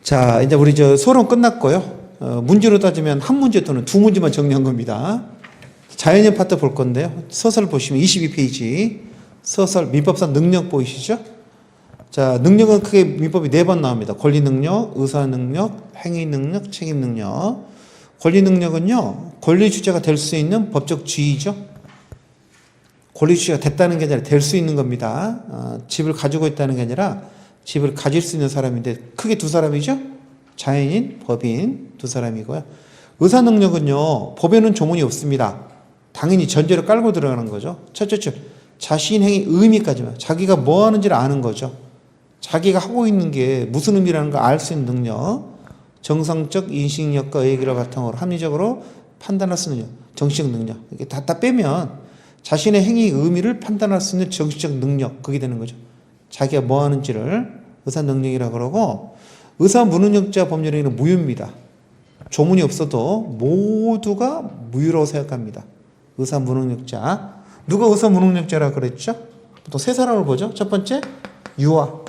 자, 이제 우리 소론 끝났고요. 문제로 따지면 한 문제 또는 두 문제만 정리한 겁니다. 자연인 파트 볼 건데요. 서설 보시면 22페이지. 서설 민법상 능력 보이시죠? 자, 능력은 크게 민법이 4번 나옵니다. 권리 능력, 의사 능력, 행위 능력, 책임 능력. 권리 능력은요, 권리 주체가 될 수 있는 법적 지위죠. 권리 주체가 됐다는 게 아니라 될 수 있는 겁니다. 집을 가지고 있다는 게 아니라 집을 가질 수 있는 사람인데 크게 두 사람이죠. 자연인, 법인 두 사람이고요. 의사 능력은요, 법에는 조문이 없습니다. 당연히 전제를 깔고 들어가는 거죠. 첫째, 자신 행위 의미까지만 자기가 뭐 하는지를 아는 거죠. 자기가 하고 있는 게 무슨 의미라는 걸 알 수 있는 능력, 정상적 인식력과 의기를 바탕으로 합리적으로 판단할 수 있는 능력, 정치적 능력. 이게 다 빼면 자신의 행위 의미를 판단할 수 있는 정치적 능력, 그게 되는 거죠. 자기가 뭐 하는지를 의사 능력이라고 그러고, 의사 무능력자 법률행위는 무효입니다. 조문이 없어도 모두가 무효라고 생각합니다. 의사 무능력자. 누가 의사 무능력자라고 그랬죠? 보통 세 사람을 보죠. 첫 번째, 유아.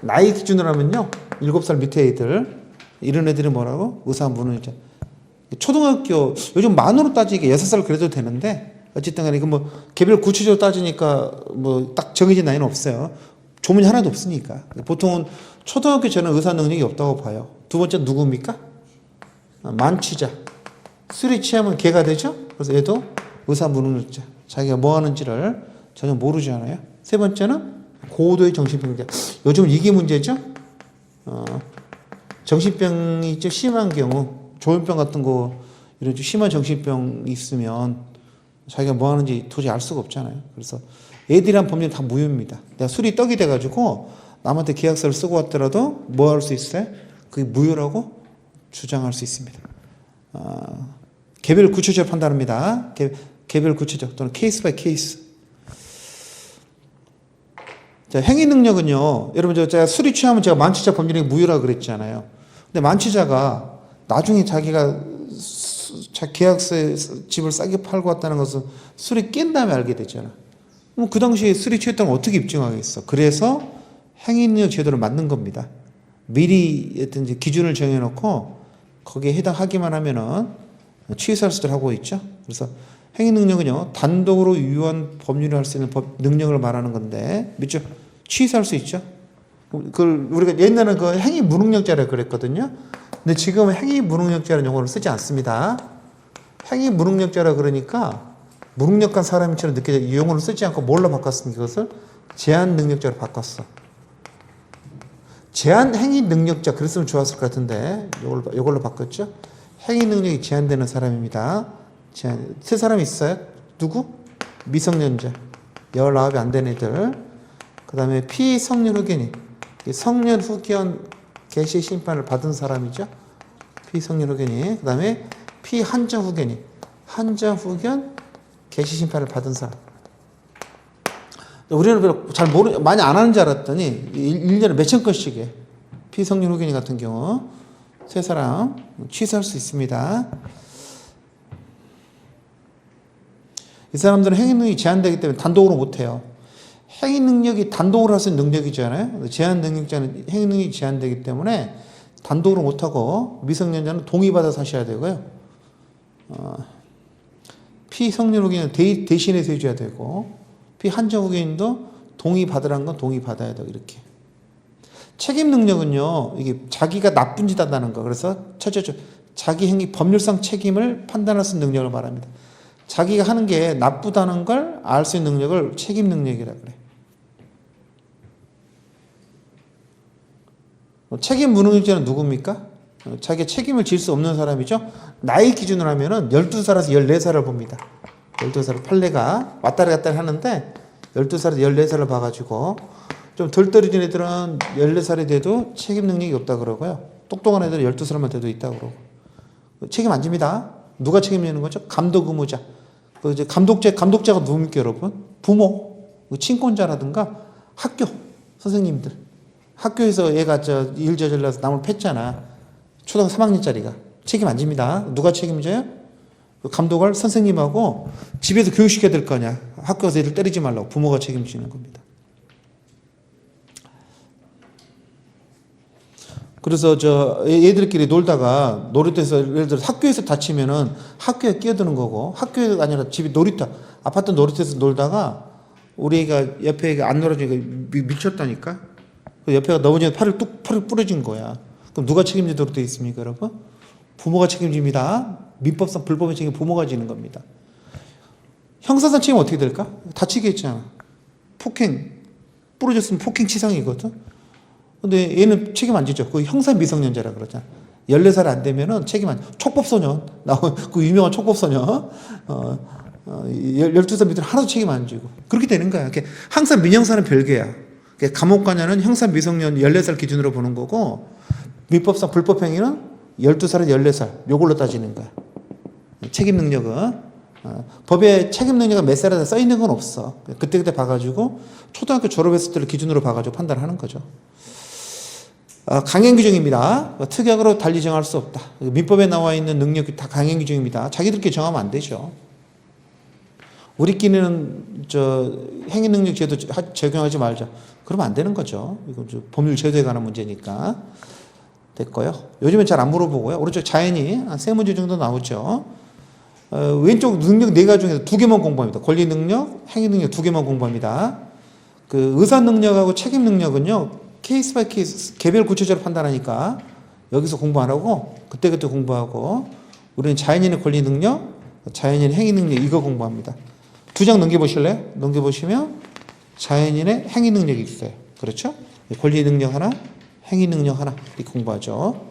나이 기준으로 하면요, 7살 밑에 애들, 이런 애들이 뭐라고? 의사 무능력자. 초등학교, 요즘 만으로 따지기에 6살 그래도 되는데, 어쨌든 간에 이거 뭐 개별 구체적으로 따지니까 뭐 딱 정해진 나이는 없어요. 조문이 하나도 없으니까. 보통은 초등학교 저는 의사 능력이 없다고 봐요. 두 번째 누굽니까? 만취자. 술이 취하면 개가 되죠? 그래서 얘도 의사 무능력자. 자기가 뭐 하는지를 전혀 모르지 않아요. 세 번째는 고도의 정신병자. 요즘 이게 문제죠? 정신병이 좀 심한 경우, 조현병 같은 거, 이런 좀 심한 정신병이 있으면 자기가 뭐 하는지 도저히 알 수가 없잖아요. 그래서 애들이란 법률은 다 무효입니다. 내가 술이 떡이 돼가지고 남한테 계약서를 쓰고 왔더라도 뭐 할 수 있어요? 그게 무효라고 주장할 수 있습니다. 개별 구체적 판단합니다. 개별 구체적 또는 케이스 바이 케이스. 자, 행위 능력은요, 여러분 제가 술이 취하면 제가 만취자 법률이 무효라고 그랬잖아요. 근데 만취자가 나중에 자기가 계약서에 집을 싸게 팔고 왔다는 것은 술이 깬 다음에 알게 됐잖아. 그럼 그 당시에 술이 취했다면 어떻게 입증하겠어? 그래서 행위능력 제도를 만든 겁니다. 미리 어떤 기준을 정해놓고 거기에 해당하기만 하면은 취소할 수를 하고 있죠. 그래서 행위능력은요, 단독으로 유효한 법률을 할 수 있는 능력을 말하는 건데, 그렇죠? 취소할 수 있죠. 그걸 우리가 옛날에는 그 행위 무능력자라고 그랬거든요. 근데 지금은 행위 무능력자라는 용어를 쓰지 않습니다. 행위 무능력자라 그러니까 무능력한 사람처럼 느껴져 이 용어를 쓰지 않고 뭘로 바꿨습니까? 그것을 제한 능력자로 바꿨어. 제한 행위 능력자 그랬으면 좋았을 것 같은데 이걸로 바꿨죠. 행위 능력이 제한되는 사람입니다. 세 사람이 있어요. 누구? 미성년자. 19이 안 된 애들. 그 다음에 피성년 후견인. 성년 후견 개시 심판을 받은 사람이죠. 피성년 후견인. 그 다음에 피한정 후견인. 한정 후견 개시 심판을 받은 사람. 우리는 별로 잘 많이 안 하는 줄 알았더니 1년에 몇천 건씩 해. 피성년 후견인 같은 경우 세 사람 취소할 수 있습니다. 이 사람들은 행위 능력이 제한되기 때문에 단독으로 못해요. 행위 능력이 단독으로 할 수 있는 능력이잖아요. 제한 능력자는 행위 능력이 제한되기 때문에 단독으로 못하고 미성년자는 동의받아서 하셔야 되고요. 피성년 후견인은 대신해서 해줘야 되고 피한정 후견인도 동의받으라는 건 동의받아야 되고 이렇게. 책임 능력은요, 이게 자기가 나쁜 짓 한다는 거. 그래서 첫째, 자기 행위 법률상 책임을 판단할 수 있는 능력을 말합니다. 자기가 하는 게 나쁘다는 걸 알 수 있는 능력을 책임 능력이라고 그래. 책임 무능력자는 누굽니까? 자기가 책임을 질 수 없는 사람이죠. 나이 기준으로 하면은 12살에서 14살을 봅니다. 12살 판례가 왔다리 갔다리 하는데 12살에서 14살을 봐가지고 좀 덜 떨어진 애들은 14살이 돼도 책임 능력이 없다 그러고요. 똑똑한 애들은 12살만 돼도 있다 그러고. 책임 안 집니다. 누가 책임지는 거죠? 감독 의무자. 그 이제 감독자가 누굽니까, 여러분? 부모, 친권자라든가 학교, 선생님들. 학교에서 얘가 일 저질러서 남을 팼잖아. 초등학교 3학년짜리가. 책임 안 집니다. 누가 책임져요? 감독을 선생님하고 집에서 교육시켜야 될 거 아니야. 학교에서 애들 때리지 말라고 부모가 책임지는 겁니다. 그래서 얘들끼리 놀다가 놀이터에서 예를 들어 학교에서 다치면은 학교에 끼어드는 거고, 학교가 아니라 집이 놀이터, 아파트 놀이터에서 놀다가 우리 애가 옆에 애가 안 놀아주니까 미쳤다니까. 그 옆에가 넘어지면 팔을 부러진 거야. 그럼 누가 책임지도록 되어 있습니까, 여러분? 부모가 책임집니다. 민법상 불법의 책임 부모가 지는 겁니다. 형사상 책임 어떻게 될까? 다치게 했잖아. 폭행, 부러졌으면 폭행치상이거든. 근데 얘는 책임 안 지죠. 그 형사 미성년자라 그러잖아. 14살 안 되면은 책임 안, 촉법소년. 그 유명한 촉법소년. 12살 밑으로 하나도 책임 안 지고. 그렇게 되는 거야. 항상 민형사는 별개야. 감옥 가냐는 형사 미성년 14살 기준으로 보는 거고, 민법상 불법행위는 12살에서 14살. 요걸로 따지는 거야. 책임 능력은. 법에 책임 능력은 몇 살에 써 있는 건 없어. 그때 봐가지고 초등학교 졸업했을 때를 기준으로 봐가지고 판단하는 거죠. 강행 규정입니다. 특약으로 달리 정할 수 없다. 민법에 나와 있는 능력이 다 강행 규정입니다. 자기들끼리 정하면 안 되죠. 우리끼리는 행위 능력 제도 적용하지 말자. 그러면 안 되는 거죠. 이거 법률 제도에 관한 문제니까. 됐고요. 요즘엔 잘 안 물어보고요. 오른쪽 자연이 한 3문제 정도 나오죠. 왼쪽 능력 4가지 중에서 2개만 공부합니다. 권리 능력, 행위 능력 2개만 공부합니다. 그 의사 능력하고 책임 능력은요, 케이스 바이 케이스, 개별 구체적으로 판단하니까 여기서 공부 안 하고 그때그때 공부하고, 우리는 자연인의 권리 능력, 자연인의 행위 능력 이거 공부합니다. 2장 넘겨보실래요? 넘겨보시면 자연인의 행위 능력이 있어요. 그렇죠? 권리 능력 하나, 행위 능력 하나 이렇게 공부하죠.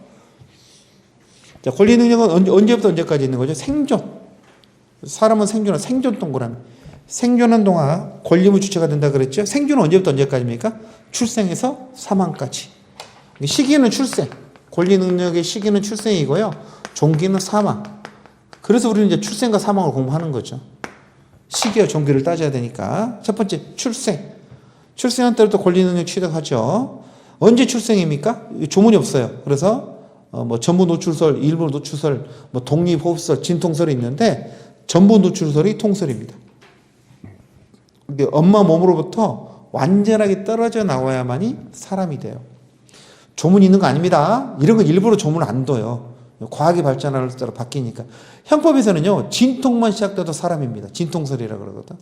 자, 권리 능력은 언제부터 언제까지 있는 거죠? 생존. 사람은 생존 동그라미. 생존한 동안 권리무 주체가 된다 그랬죠? 생존은 언제부터 언제까지입니까? 출생에서 사망까지. 시기는 출생. 권리 능력의 시기는 출생이고요. 종기는 사망. 그래서 우리는 이제 출생과 사망을 공부하는 거죠. 시기와 종기를 따져야 되니까. 첫 번째, 출생. 출생한 때부터 권리 능력 취득하죠. 언제 출생입니까? 조문이 없어요. 그래서 전부 노출설, 일부 노출설, 독립호흡설, 진통설이 있는데 전부 노출설이 통설입니다. 엄마 몸으로부터 완전하게 떨어져 나와야만이 사람이 돼요. 조문이 있는 거 아닙니다. 이런 건 일부러 조문 안 둬요. 과학이 발전할 때로 바뀌니까. 형법에서는요, 진통만 시작돼도 사람입니다. 진통설이라 그러거든.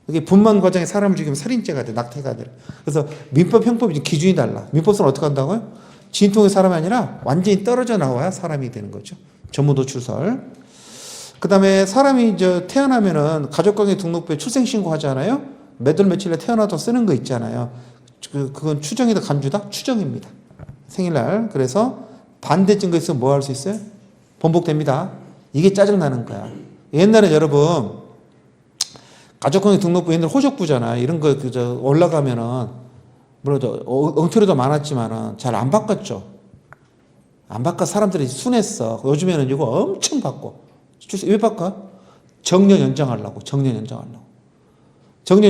이게 분만 과정에 사람을 죽이면 살인죄가 돼, 낙태가 돼. 그래서 민법, 형법이 기준이 달라. 민법서는 어떻게 한다고요? 진통의 사람이 아니라 완전히 떨어져 나와야 사람이 되는 거죠. 전부 노출설. 그 다음에 사람이 태어나면은 가족관계 등록부에 출생신고 하잖아요. 몇 월 며칠에 태어나도 쓰는 거 있잖아요. 그건 추정이다, 간주다? 추정입니다. 생일날. 그래서 반대 증거 있으면 뭐 할 수 있어요? 번복됩니다. 이게 짜증나는 거야. 옛날에 여러분, 가족관계 등록부 옛날 호적부잖아. 이런 거 올라가면은, 물론 엉터리도 많았지만은 잘 안 바꿨죠. 안 바꿔 사람들이 순했어. 요즘에는 이거 엄청 바꿔. 왜 바꿔? 정년 연장하려고. 정년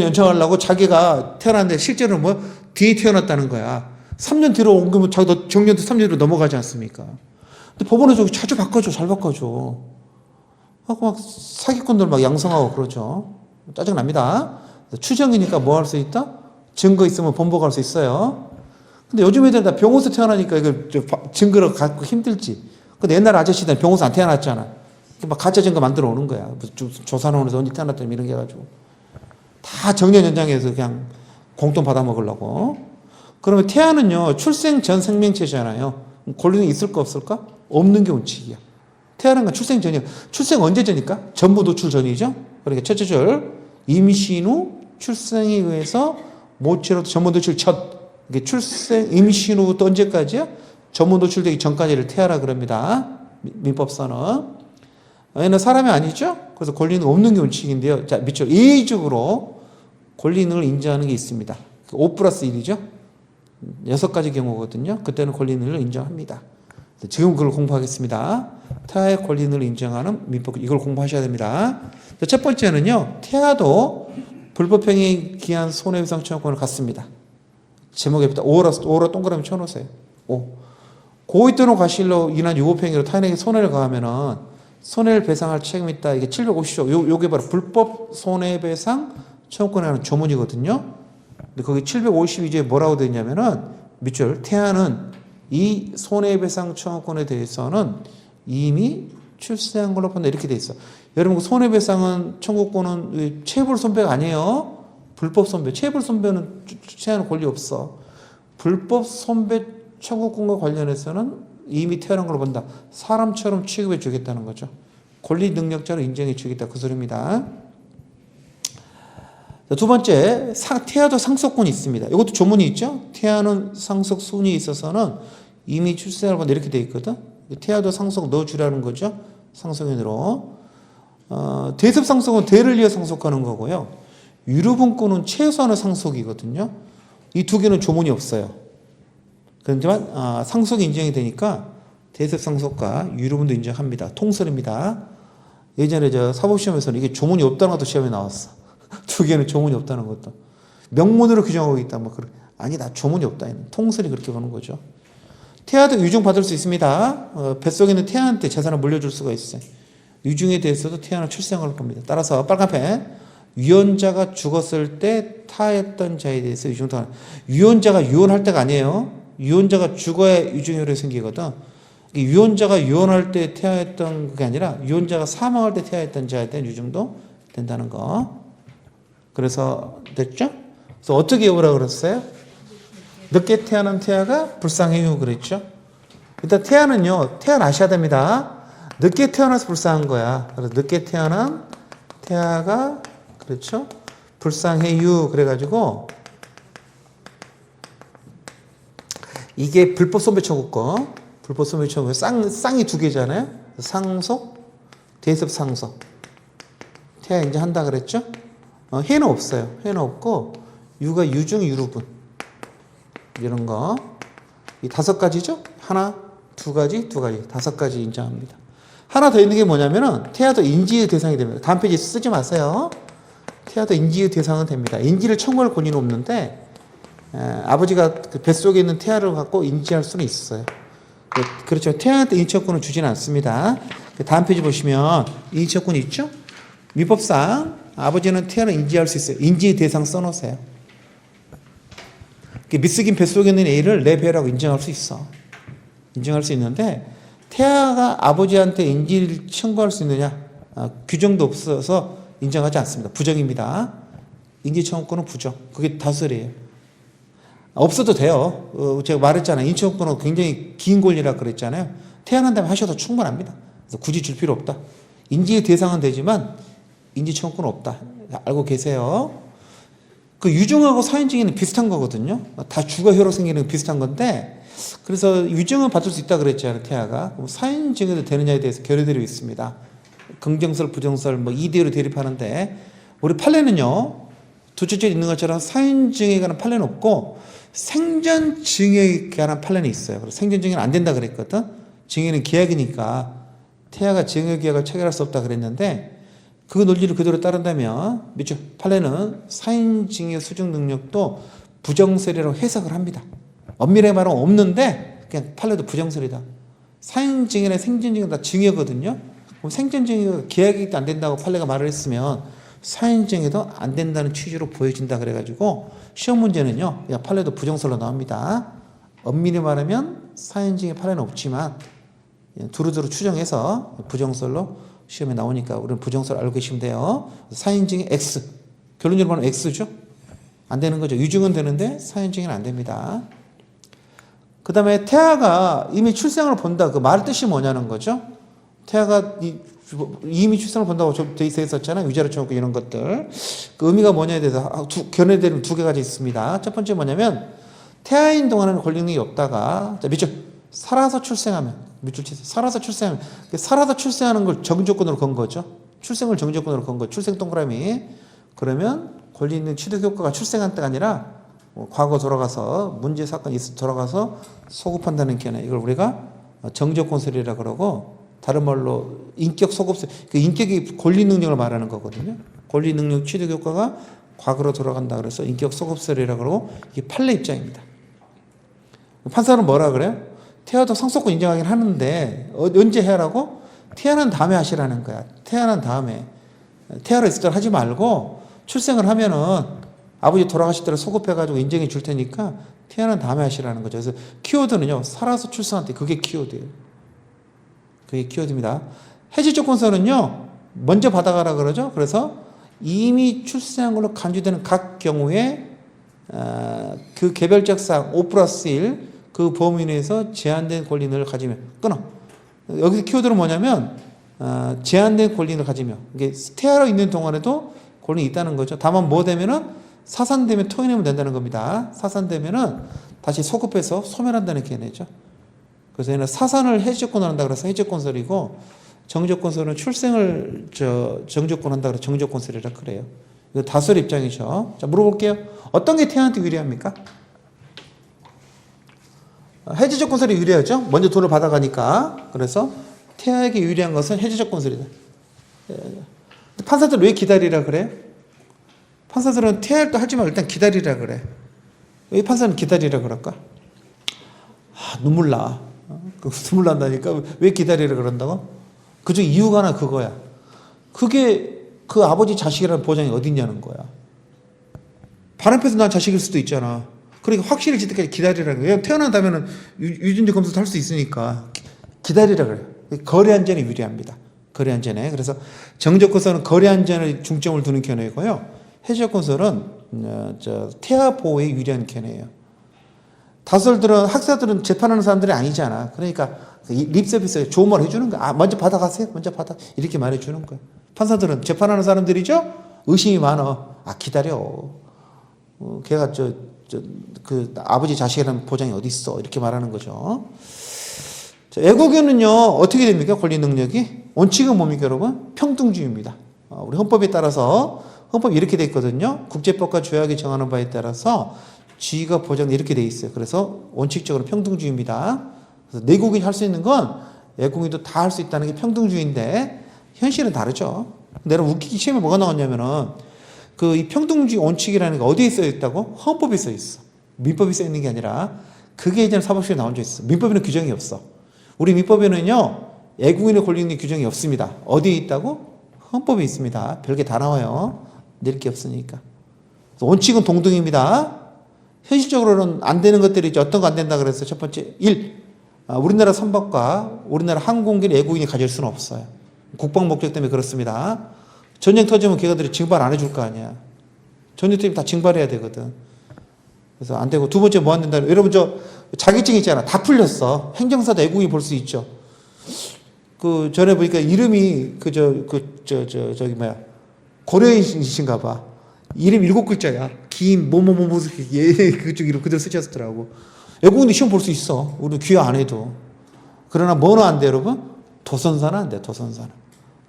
연장하려고 자기가 태어났는데 실제로는 뒤에 태어났다는 거야. 3년 뒤로 옮기면 자기도 정년도 3년 뒤로 넘어가지 않습니까? 근데 법원에서 자주 바꿔줘. 잘 바꿔줘. 하고 막 사기꾼들 막 양성하고 그러죠. 짜증납니다. 추정이니까 뭐 할 수 있다? 증거 있으면 번복할 수 있어요. 근데 요즘 애들 다 병원에서 태어나니까 이걸 증거를 갖고 힘들지. 근데 옛날 아저씨들은 병원에서 안 태어났잖아. 막 가짜 증거 만들어 오는 거야. 조사원에서 언제 태어났다면 이런 게 해가지고. 다 정년 연장해서 그냥 공돈 받아 먹으려고. 그러면 태아는요, 출생 전 생명체잖아요. 권리는 있을 거 없을까? 없는 게 원칙이야. 태아는 건 출생 전이야. 출생 언제 전입니까? 전부 노출 전이죠. 그러니까 첫째 줄, 임신 후 출생에 의해서 모체로부터 전부 노출 첫. 이게 임신 후부터 언제까지야? 전부 노출되기 전까지를 태아라 그럽니다. 민법서는. 얘는 사람이 아니죠? 그래서 권리는 없는 게 원칙인데요. 자, 밑줄. 예의적으로 권리능을 인정하는 게 있습니다. 5+1이죠? 6가지 경우거든요. 그때는 권리능을 인정합니다. 지금 그걸 공부하겠습니다. 태아의 권리능을 인정하는 민법, 이걸 공부하셔야 됩니다. 첫 번째는요, 태아도 불법행위에 기한 손해배상 청구권을 갖습니다. 제목에부터 5로 동그라미 쳐놓으세요. 5. 고의 또는 과실로 인한 유법행위로 타인에게 손해를 가하면은 손해를 배상할 책임이 있다. 이게 750조. 요게 바로 불법 손해배상 청구권에 관한 조문이거든요. 근데 거기 752조에 뭐라고 되어 있냐면은 밑줄 태아는 이 손해배상 청구권에 대해서는 이미 출세한 걸로 본다 이렇게 돼 있어. 여러분 손해배상은 청구권은 체불 손배가 아니에요. 불법 손배. 체불 손배는 취하는 권리 없어. 불법 손배 청구권과 관련해서는 이미 태어난 걸로 본다. 사람처럼 취급해 주겠다는 거죠. 권리 능력자로 인정해 주겠다 그 소리입니다. 두 번째, 태아도 상속권이 있습니다. 이것도 조문이 있죠. 태아는 상속 순위에 있어서는 이미 출생을 본다 이렇게 돼 있거든. 태아도 상속 넣어주라는 거죠. 상속인으로. 대습 상속은 대를 위해 상속하는 거고요. 유류분권은 최소한의 상속이거든요. 이 두 개는 조문이 없어요. 그렇지만 상속이 인정이 되니까 대습 상속과 유류분도 인정합니다. 통설입니다. 예전에 사법시험에서는 이게 조문이 없다는 것도 시험에 나왔어. 두 개는 조문이 없다는 것도. 명문으로 규정하고 있다. 뭐 그래. 아니다. 조문이 없다. 통설이 그렇게 보는 거죠. 태아도 유증 받을 수 있습니다. 뱃속에 있는 태아한테 재산을 물려줄 수가 있어요. 유증에 대해서도 태아는 출생을 겁니다. 따라서 빨간펜 유언자가 죽었을 때 타했던 자에 대해서 유증도 유언자가 유언할 때가 아니에요. 유언자가 죽어야 유증혈이 생기거든. 유언자가 유언할 때 태아했던 게 아니라 유언자가 사망할 때 태아했던 자에 대한 유증도 된다는 거. 그래서 됐죠? 그래서 어떻게 외우라고 그랬어요? 늦게 태어난 태아가 불쌍해요 그랬죠? 일단 태아는요, 태어나셔야 됩니다. 늦게 태어나서 불쌍한 거야. 그래서 늦게 태어난 태아가 그렇죠? 불쌍해요 그래가지고 이게 불법 손배 청구권. 불법 손배 청구권 쌍이 두 개잖아요. 상속, 대습 상속. 태아 이제 한다 그랬죠? 해는 없어요. 해는 없고 유가 유중 유루분 이런 거 이 다섯 가지죠. 하나, 두 가지, 두 가지, 다섯 가지 인정합니다. 하나 더 있는 게 뭐냐면은 태아도 인지의 대상이 됩니다. 다음 페이지 쓰지 마세요. 태아도 인지의 대상은 됩니다. 인지를 청구할 권위는 없는데 아버지가 그 뱃속에 있는 태아를 갖고 인지할 수는 있어요. 그렇죠. 태아한테 인지권을 주지는 않습니다. 다음 페이지 보시면 인지권이 있죠. 민법상 아버지는 태아를 인지할 수 있어요. 인지의 대상 써놓으세요. 미쓰긴 뱃속에 있는 애를 내 배라고 인정할 수 있어. 인정할 수 있는데 태아가 아버지한테 인지를 청구할 수 있느냐? 규정도 없어서 인정하지 않습니다. 부정입니다. 인지 청구권은 부정. 그게 다설이에요. 없어도 돼요. 제가 말했잖아요. 인지 청구권은 굉장히 긴 권리라고 그랬잖아요. 태어난 다음에 하셔도 충분합니다. 그래서 굳이 줄 필요 없다. 인지의 대상은 되지만 인지 청구권은 없다. 알고 계세요. 그 유증하고 사인증에는 비슷한 거거든요. 다 주거효로 생기는 비슷한 건데 그래서 유증은 받을 수 있다 그랬잖아요. 태아가. 사인증에도 되느냐에 대해서 결의들이 있습니다. 긍정설, 부정설 뭐 이대로 대립하는데 우리 판례는요. 둘째 있는 것처럼 사인증에 관한 판례는 없고 생전증에 관한 판례는 있어요. 그래서 생전증에는 안 된다 그랬거든. 증여는 계약이니까 태아가 증여 계약을 체결할 수 없다 그랬는데 그 논리를 그대로 따른다면 미처 판례는 사인증여 수증 능력도 부정설이라고 해석을 합니다. 엄밀하게 말하면 없는데 그냥 판례도 부정설이다. 사인증여나 생전증여 다 증여거든요. 그럼 생전증여가 계약이 안 된다고 판례가 말을 했으면 사인증여도 안 된다는 취지로 보여진다 그래가지고 시험 문제는요. 그냥 판례도 부정설로 나옵니다. 엄밀히 말하면 사인증여 판례는 없지만 두루두루 추정해서 부정설로 시험에 나오니까 우리는 부정설 알고 계시면 돼요. 사인증이 X. 결론적으로 보면 X죠. 안 되는 거죠. 유증은 되는데 사인증은 안 됩니다. 그 다음에 태아가 이미 출생을 본다. 그 말 뜻이 뭐냐는 거죠. 태아가 이미 출생을 본다고 돼 있었잖아요. 위자료 청구 이런 것들. 그 의미가 뭐냐에 대해서 견해되는 두 가지 있습니다. 첫 번째 뭐냐면 태아인 동안에는 권리능력이 없다가 밑줄 살아서 출생하면 살아서 출생하는 걸 정조건으로 건 거죠. 출생을 정조건으로 건 거. 출생 동그라미. 그러면 권리 있는 취득 효과가 출생한 때가 아니라 과거 돌아가서 문제 사건이 돌아가서 소급한다는 견해. 이걸 우리가 정조건설이라 그러고 다른 말로 인격 소급설. 그 인격이 권리 능력을 말하는 거거든요. 권리 능력 취득 효과가 과거로 돌아간다 그래서 인격 소급설이라 그러고 이게 판례 입장입니다. 판사는 뭐라 그래요? 태아도 상속권 인정하긴 하는데 언제 해라고? 태어난 다음에 하시라는 거야. 태어난 다음에. 태아로 있을 때 하지 말고 출생을 하면은 아버지 돌아가실 때를 소급해가지고 인정해 줄 테니까 태어난 다음에 하시라는 거죠. 그래서 키워드는요, 살아서 출산할 때 그게 키워드예요. 그게 키워드입니다. 해지 조건서는요, 먼저 받아가라 그러죠. 그래서 이미 출생한 걸로 간주되는 각 경우에 그 개별적 사항 5+1 그 범위 내에서 제한된 권리를 가지며 끊어. 여기서 키워드는 뭐냐면 제한된 권리를 가지며 이게 태아로 있는 동안에도 권리 있다는 거죠. 다만 뭐 되면은 사산되면 토해내면 된다는 겁니다. 사산되면은 다시 소급해서 소멸한다는 개념이죠. 그래서 얘는 사산을 해지조건으로 한다 그래서 해지조건설이고 정조건설은 출생을 정조건 한다 그래서 정조건설이라 그래요. 이거 다수의 입장이죠. 자, 물어볼게요. 어떤 게 태아한테 유리합니까? 해지조건설이 유리하죠. 먼저 돈을 받아가니까. 그래서 태아에게 유리한 것은 해지조건설이다. 판사들 왜 기다리라 그래요? 판사들은 태아를 또 하지 말고 일단 기다리라 그래. 왜 판사는 기다리라 그럴까? 눈물 나. 눈물 난다니까. 왜 기다리라 그런다고? 그중 이유가 하나 그거야. 그게 그 아버지 자식이라는 보장이 어디 있냐는 거야. 바람펴서 난 자식일 수도 있잖아. 그러니까 확실해질 때까지 기다리라 그래. 태어난다면은 유전자 검사도 할 수 있으니까 기다리라 그래. 거래 안전에 유리합니다. 거래 안전에. 그래서 정적건설은 거래 안전에 중점을 두는 견해이고요. 해지조건설은 태아 보호에 유리한 견해예요. 다수들은 학사들은 재판하는 사람들이 아니잖아. 그러니까 립서비스에 좋은 말 해주는 거야. 먼저 받아가세요. 먼저 받아. 이렇게 말해주는 거야. 판사들은 재판하는 사람들이죠. 의심이 많아. 기다려. 걔가 그 아버지 자식이라는 보장이 어디 있어? 이렇게 말하는 거죠. 자, 애국에는요 어떻게 됩니까? 권리 능력이 원칙은 뭡니까, 여러분? 평등주의입니다. 우리 헌법에 따라서 헌법이 이렇게 돼 있거든요. 국제법과 조약이 정하는 바에 따라서 지위가 보장 이렇게 돼 있어요. 그래서 원칙적으로 평등주의입니다. 그래서 내국인이 할 수 있는 건 애국인도 다 할 수 있다는 게 평등주의인데 현실은 다르죠. 내가 웃기기 시험에 뭐가 나왔냐면은 이 평등주의 원칙이라는 게 어디에 써 있다고? 헌법에 써 있어. 민법에 써 있는 게 아니라 그게 이제 사법시험에 나온 적 있어. 민법에는 규정이 없어. 우리 민법에는요 애국인의 권리 있는 규정이 없습니다. 어디에 있다고? 헌법에 있습니다. 별게 다 나와요. 낼 게 없으니까. 원칙은 동등입니다. 현실적으로는 안 되는 것들이 이제 어떤 거 안 된다 그래서 첫 번째 1. 우리나라 선박과 우리나라 항공기를 애국인이 가질 수는 없어요. 국방 목적 때문에 그렇습니다. 전쟁 터지면 걔가들이 징발 안 해줄 거 아니야. 전쟁 때문에 다 징발해야 되거든. 그래서 안 되고 두 번째 뭐 안 된다. 여러분 자격증 있잖아. 다 풀렸어. 행정사도 애국인이 볼 수 있죠. 전에 보니까 이름이 저기 고려인이신가 봐. 이름 7글자야. 김 뭐뭐뭐 그쪽 이름 그대로 쓰셨더라고. 애국인도 시험 볼 수 있어. 우리 귀화 안 해도. 그러나 뭐는 안 돼, 여러분? 도선사는 안 돼.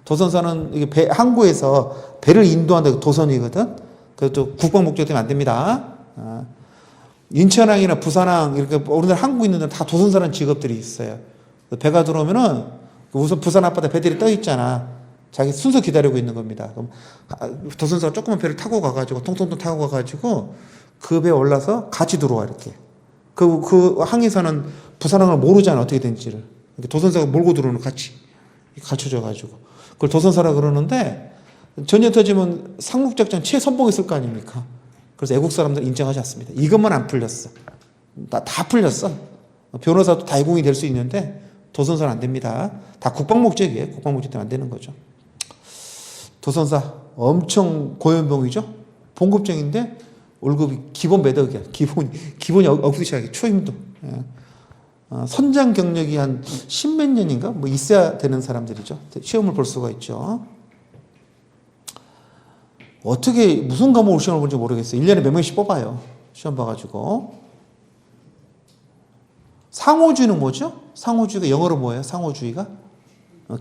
도선사는 이게 항구에서 배를 인도한다. 도선이거든. 그것도 국방 목적 때문에 안 됩니다. 인천항이나 부산항 이렇게 우리나라 항구 있는 데는 다 도선사라는 직업들이 있어요. 배가 들어오면은 우선 부산 앞바다 배들이 떠 있잖아. 자기 순서 기다리고 있는 겁니다. 그럼 도선사가 조그만 배를 타고 가가지고 통통통 타고 가가지고 그 배에 올라서 같이 들어와 이렇게. 그 항에서는 부산항을 모르잖아 어떻게 된지를. 도선사가 몰고 들어오는 같이 갖춰져가지고 그걸 도선사라 그러는데 전쟁 터지면 상륙작전 최선봉에 있을 거 아닙니까? 그래서 애국 사람들 인정하지 않습니다. 이것만 안 풀렸어. 다 풀렸어. 변호사도 다 애국인이 될 수 있는데 도선사는 안 됩니다. 다 국방 목적이에요. 국방 목적 때문에 안 되는 거죠. 도선사 엄청 고연봉이죠. 봉급쟁인데 월급이 기본 몇 억이야. 기본이 억수 시작해. 초임도. 선장 경력이 한 10몇 년인가 뭐 있어야 되는 사람들이죠. 시험을 볼 수가 있죠. 어떻게 무슨 과목을 시험을 보는지 모르겠어요. 1년에 몇 명씩 뽑아요. 시험 봐가지고. 상호주의는 뭐죠? 상호주의가 영어로 뭐예요? 상호주의가?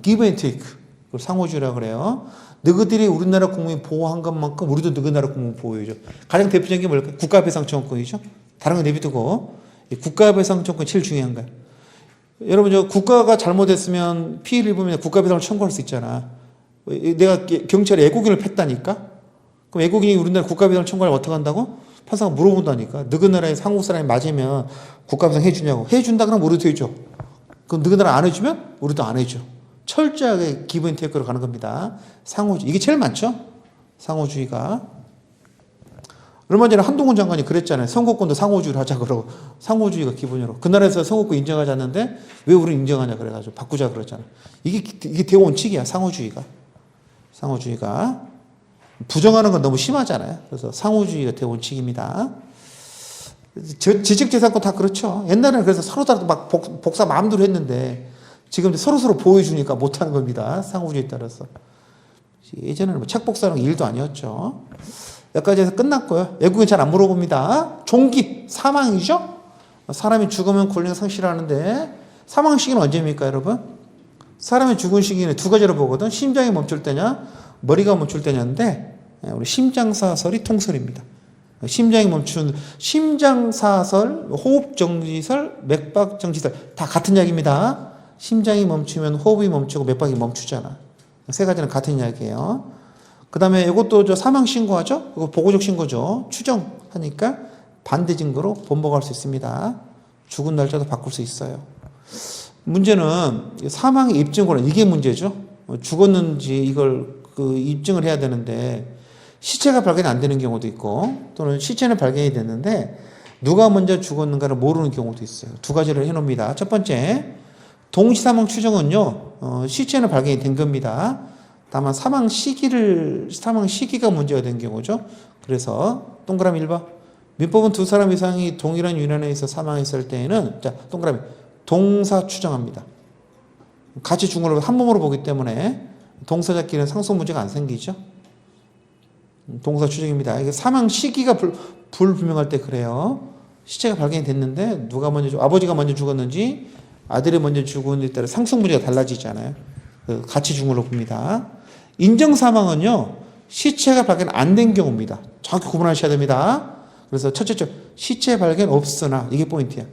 give and take. 그걸 상호주의라고 그래요. 너희들이 우리나라 국민 보호한 것만큼 우리도 너희 나라 국민 보호해줘. 가장 대표적인 게 뭘까요? 국가배상청구권이죠. 다른 건 내비두고 국가배상청구권이 제일 중요한 거예요. 여러분 국가가 잘못했으면 피해를 입으면 국가배상을 청구할 수 있잖아. 내가 경찰에 애국인을 팼다니까? 그럼 애국인이 우리나라 국가배상을 청구하면 어떻게 한다고? 판사가 물어본다니까. 너희 나라에 한국 사람이 맞으면 국가배상 해주냐고. 해준다 그러면 우리도 해줘. 그럼 너희 나라 안 해주면 우리도 안 해줘. 철저하게 기본 테이크로 가는 겁니다. 상호주의. 이게 제일 많죠? 상호주의가. 얼마 전에 한동훈 장관이 그랬잖아요. 선거권도 상호주의를 하자 그러고 상호주의가 기본이라고. 그 나라에서 선거권 인정하지 않는데 왜 우리는 인정하냐 그래가지고 바꾸자 그러잖아요. 이게 대원칙이야. 상호주의가. 상호주의가. 부정하는 건 너무 심하잖아요. 그래서 상호주의가 대원칙입니다. 지식재산권 다 그렇죠. 옛날에는 그래서 서로 다 막 복사 마음대로 했는데 지금 서로 보여주니까 못하는 겁니다. 상호주의에 따라서. 예전에는 뭐 책 복사는 일도 아니었죠. 여기까지 해서 끝났고요. 외국인 잘 안 물어봅니다. 종기, 사망이죠? 사람이 죽으면 권리가 상실하는데 사망 시기는 언제입니까, 여러분? 사람이 죽은 시기는 두 가지로 보거든. 심장이 멈출 때냐, 머리가 멈출 때냐인데 우리 심장사설이 통설입니다. 심장이 멈춘 심장사설, 호흡정지설, 맥박정지설 다 같은 이야기입니다. 심장이 멈추면 호흡이 멈추고 맥박이 멈추잖아. 세 가지는 같은 이야기예요. 그 다음에 이것도 저 사망 신고하죠? 이거 보고적 신고죠. 추정하니까 반대 증거로 번복할 수 있습니다. 죽은 날짜도 바꿀 수 있어요. 문제는 사망의 입증권은 이게 문제죠. 죽었는지 이걸 입증을 해야 되는데 시체가 발견이 안 되는 경우도 있고 또는 시체는 발견이 됐는데 누가 먼저 죽었는가를 모르는 경우도 있어요. 두 가지를 해놓습니다. 첫 번째, 동시사망 추정은요, 시체는 발견이 된 겁니다. 다만 사망 시기가 문제가 된 경우죠. 그래서 동그라미 1번. 민법은 두 사람 이상이 동일한 유난에서 사망했을 때에는 자, 동그라미 동사 추정합니다. 같이 죽은 걸 한 몸으로 보기 때문에 동사자끼리는 상속 문제가 안 생기죠. 동사 추정입니다. 이게 사망 시기가 불분명할 때 그래요. 시체가 발견이 됐는데 누가 먼저 아버지가 먼저 죽었는지 아들이 먼저 죽었는지에 따라 상속 문제가 달라지잖아요. 같이 죽은 걸로 봅니다. 인정 사망은요, 시체가 발견 안 된 경우입니다. 정확히 구분하셔야 됩니다. 그래서 첫째, 시체 발견 없으나 이게 포인트야.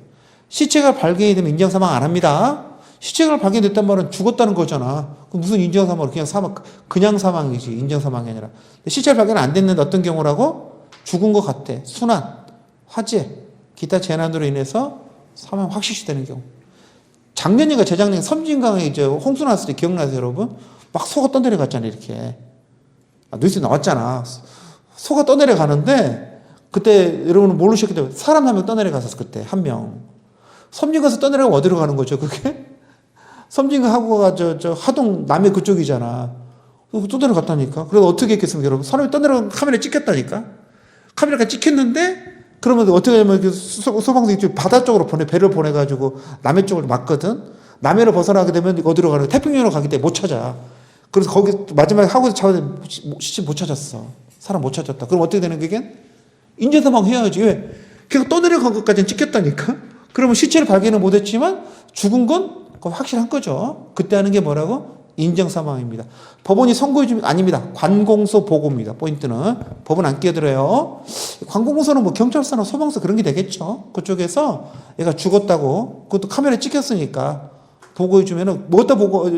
시체가 발견이 되면 인정 사망 안 합니다. 시체가 발견됐단 말은 죽었다는 거잖아. 그럼 무슨 인정 사망을 그냥 사망이지 인정 사망이 아니라. 시체 발견 안 됐는데 어떤 경우라고? 죽은 것 같아. 순환, 화재, 기타 재난으로 인해서 사망 확실시되는 경우. 작년인가 재작년 섬진강에 이제 홍수 났을 때 기억나세요, 여러분? 막 소가 떠내려갔잖아요, 이렇게. 뉴스에 나왔잖아. 소가 떠내려가는데 그때 여러분은 모르셨기 때문에 사람 한 명 떠내려갔었어, 그때 한 명. 섬진강에서 떠내려가면 어디로 가는 거죠, 그게? 섬진강하고가 저 하동 남해 그쪽이잖아. 떠내려갔다니까. 그래서 어떻게 했겠습니까, 여러분? 사람이 떠내려간 카메라에 찍혔다니까. 카메라가 찍혔는데 그러면 어떻게 하면 소방서 이쪽 바다 쪽으로 배를 보내가지고 남해 쪽을 막거든. 남해를 벗어나게 되면 어디로 가는 태평양으로 가기 때문에 못 찾아. 그래서 거기 마지막에 하고서 잡았는데 시체 못 찾았어. 사람 못 찾았다. 그럼 어떻게 되는 거게? 인재사망 해야지. 왜? 걔가 떠내려간 것까지는 찍혔다니까. 그러면 시체를 발견은 못했지만 죽은 건 확실한 거죠. 그때 하는 게 뭐라고? 인정사망입니다. 법원이 선고해주면 아닙니다. 관공서 보고입니다. 포인트는 법은 안 끼어들어요. 관공서는 뭐 경찰서나 소방서 그런 게 되겠죠. 그쪽에서 얘가 죽었다고 그것도 카메라에 찍혔으니까 보고해주면은 뭐다 보고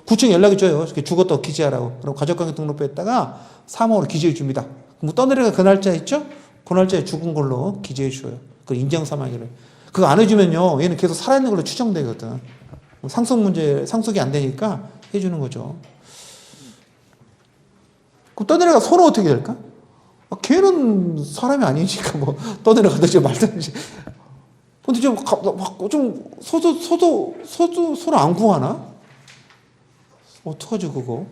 구청 연락이 줘요. 죽었다고 기재하라고. 그럼 가족관계 등록부에다가 사망으로 기재해줍니다. 뭐 떠내려가 그 날짜 있죠? 그 날짜에 죽은 걸로 기재해줘요. 그 인정사망이래요. 그거 안 해주면요, 얘는 계속 살아있는 걸로 추정되거든. 상속이 안 되니까 해주는 거죠. 그럼 떠내려가 소는 어떻게 될까? 걔는 사람이 아니니까 뭐 떠내려가든지 말든지. 근데 소를 안 구하나? 어떡하지 그거?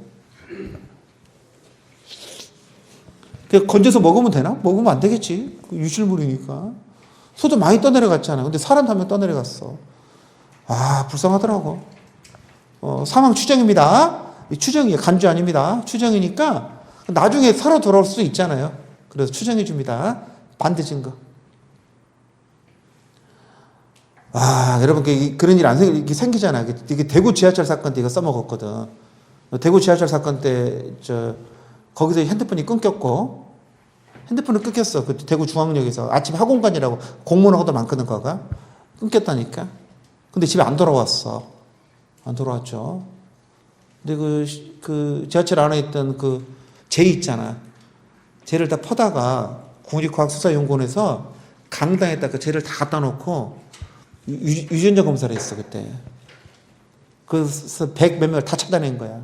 그냥 건져서 먹으면 되나? 먹으면 안 되겠지. 유실물이니까. 소도 많이 떠내려갔잖아. 근데 사람 한 명 떠내려갔어. 불쌍하더라고. 사망 추정입니다. 추정이에요. 간주 아닙니다. 추정이니까 나중에 살아 돌아올 수도 있잖아요. 그래서 추정해 줍니다. 반대 증거. 여러분, 그런 일 안 생기잖아요. 이게 대구 지하철 사건 때 이거 써먹었거든. 대구 지하철 사건 때, 거기서 핸드폰이 끊겼고, 핸드폰을 끊겼어. 그 대구 중앙역에서. 아침 학원관이라고 공무원하고도 많거든, 거가. 끊겼다니까. 근데 집에 안 돌아왔어. 안 돌아왔죠. 근데 그 지하철 안에 있던 재 있잖아. 재를 다 퍼다가 국립과학수사연구원에서 강당에다 그 재를 다 갖다 놓고 유전자 검사를 했어, 그때. 그래서 100 몇 명을 다 찾아낸 거야.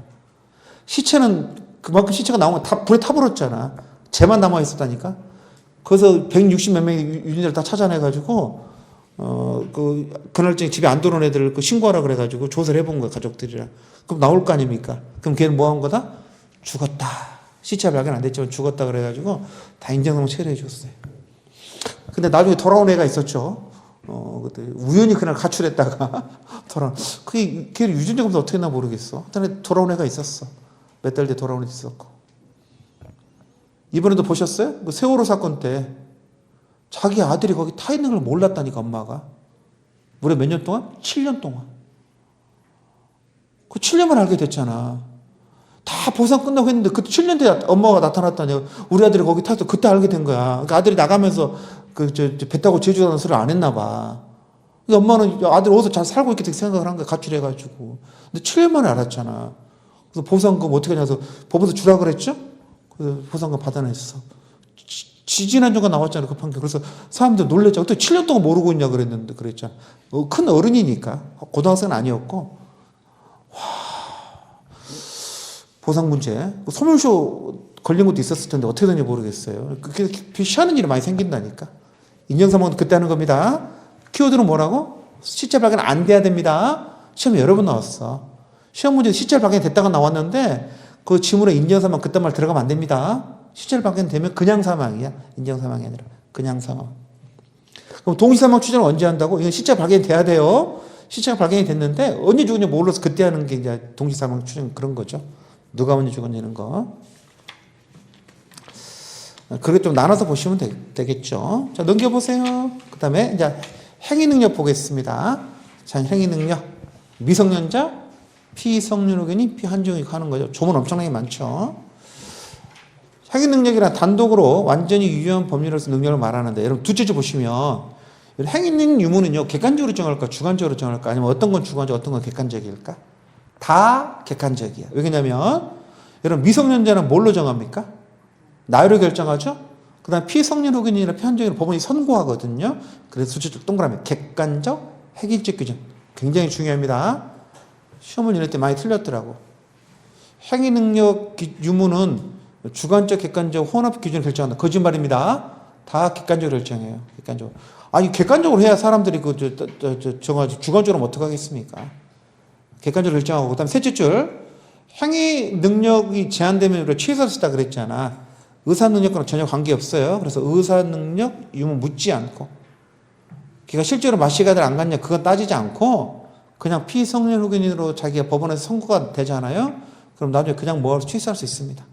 시체는 그만큼 시체가 나온 거 다 불에 타버렸잖아. 재만 남아 있었다니까. 거기서 160 몇 명의 유진자를 다 찾아내가지고, 그날쯤 집에 안 들어온 애들 신고하라 그래가지고 조사를 해본 거야, 가족들이랑. 그럼 나올 거 아닙니까? 그럼 걔는 뭐 한 거다? 죽었다. 시체 발견 안 됐지만 죽었다 그래가지고 다 인정사항 체결해 줬어요. 근데 나중에 돌아온 애가 있었죠. 그때 우연히 그날 가출했다가 돌아온. 그게 걔 유전자 검사 어떻게 했나 모르겠어. 하여튼 돌아온 애가 있었어. 몇 달 뒤에 돌아온 애 있었고. 이번에도 보셨어요? 그 세월호 사건 때 자기 아들이 거기 타 있는 걸 몰랐다니까, 엄마가. 무려 몇 년 동안? 7년 동안. 그 7년만 알게 됐잖아. 다 보상 끝나고 했는데 그 7년 뒤에 엄마가 나타났다니. 우리 아들이 거기 타서 그때 알게 된 거야. 그러니까 아들이 나가면서 배 타고 제주 가는 소리를 안 했나 봐. 엄마는 아들 어디서 잘 살고 있겠다 생각을 한 거야. 가출해가지고. 근데 7년 만에 알았잖아. 그래서 보상금 어떻게 하냐서 법원에서 주라 그랬죠? 그래서 보상금 받아냈어. 지지난주가 나왔잖아, 그 판결. 그래서 사람들 놀랬죠. 어떻게 7년 동안 모르고 있냐 그랬는데, 그랬잖아. 큰 어른이니까. 고등학생은 아니었고. 와. 보상 문제. 소멸쇼 걸린 것도 있었을 텐데 어떻게 되는지 모르겠어요. 그게 희한한 일이 많이 생긴다니까. 인정사망은 그때 하는 겁니다. 키워드는 뭐라고? 시체 발견 안 돼야 됩니다. 시험에 여러 번 나왔어. 시험 문제 시체 발견이 됐다가 나왔는데 그 지문에 인정사망 그딴 말 들어가면 안 됩니다. 시체 발견되면 그냥 사망이야. 인정사망이 아니라 그냥 사망. 그럼 동시사망 추정을 언제 한다고? 이건 시체 발견이 돼야 돼요. 시체가 발견이 됐는데 언제 죽은지 몰라서 그때 하는 게 이제 동시사망 추정 그런 거죠. 누가 언제 죽었냐는 거. 그렇게 좀 나눠서 보시면 되겠죠. 자, 넘겨보세요. 그 다음에 이제 행위능력 보겠습니다. 자, 행위능력. 미성년자, 피성년후견인, 피한정이 하는 거죠. 조문 엄청나게 많죠. 행위능력이란 단독으로 완전히 유효한 법률로서 능력을 말하는데, 여러분 두째 줄 보시면 행위능 유무는요, 객관적으로 정할까, 주관적으로 정할까, 아니면 어떤 건 주관적, 어떤 건 객관적일까? 다 객관적이야. 왜냐면 여러분 미성년자는 뭘로 정합니까? 나이로 결정하죠? 그 다음 피성년후견인이나 피한정인을 법원이 선고하거든요. 그래서 수치적 동그라미 객관적, 획일적 기준 굉장히 중요합니다. 시험을 낼 때 많이 틀렸더라고. 행위능력 유무는 주관적, 객관적, 혼합 기준을 결정한다. 거짓말입니다. 다 객관적으로 결정해요. 객관적으로. 아니 객관적으로 해야 사람들이 정하지. 주관적으로 하면 어떡하겠습니까? 객관적으로 결정하고. 그 다음 셋째 줄 행위 능력이 제한되면 취소할 수 있다 그랬잖아. 의사 능력과는 전혀 관계없어요. 그래서 의사 능력 유무 묻지 않고, 걔가 실제로 마시가들 안 갔냐 그건 따지지 않고 그냥 피성년후견인으로 자기가 법원에서 선고가 되잖아요. 그럼 나중에 그냥 뭐 취소할 수 있습니다.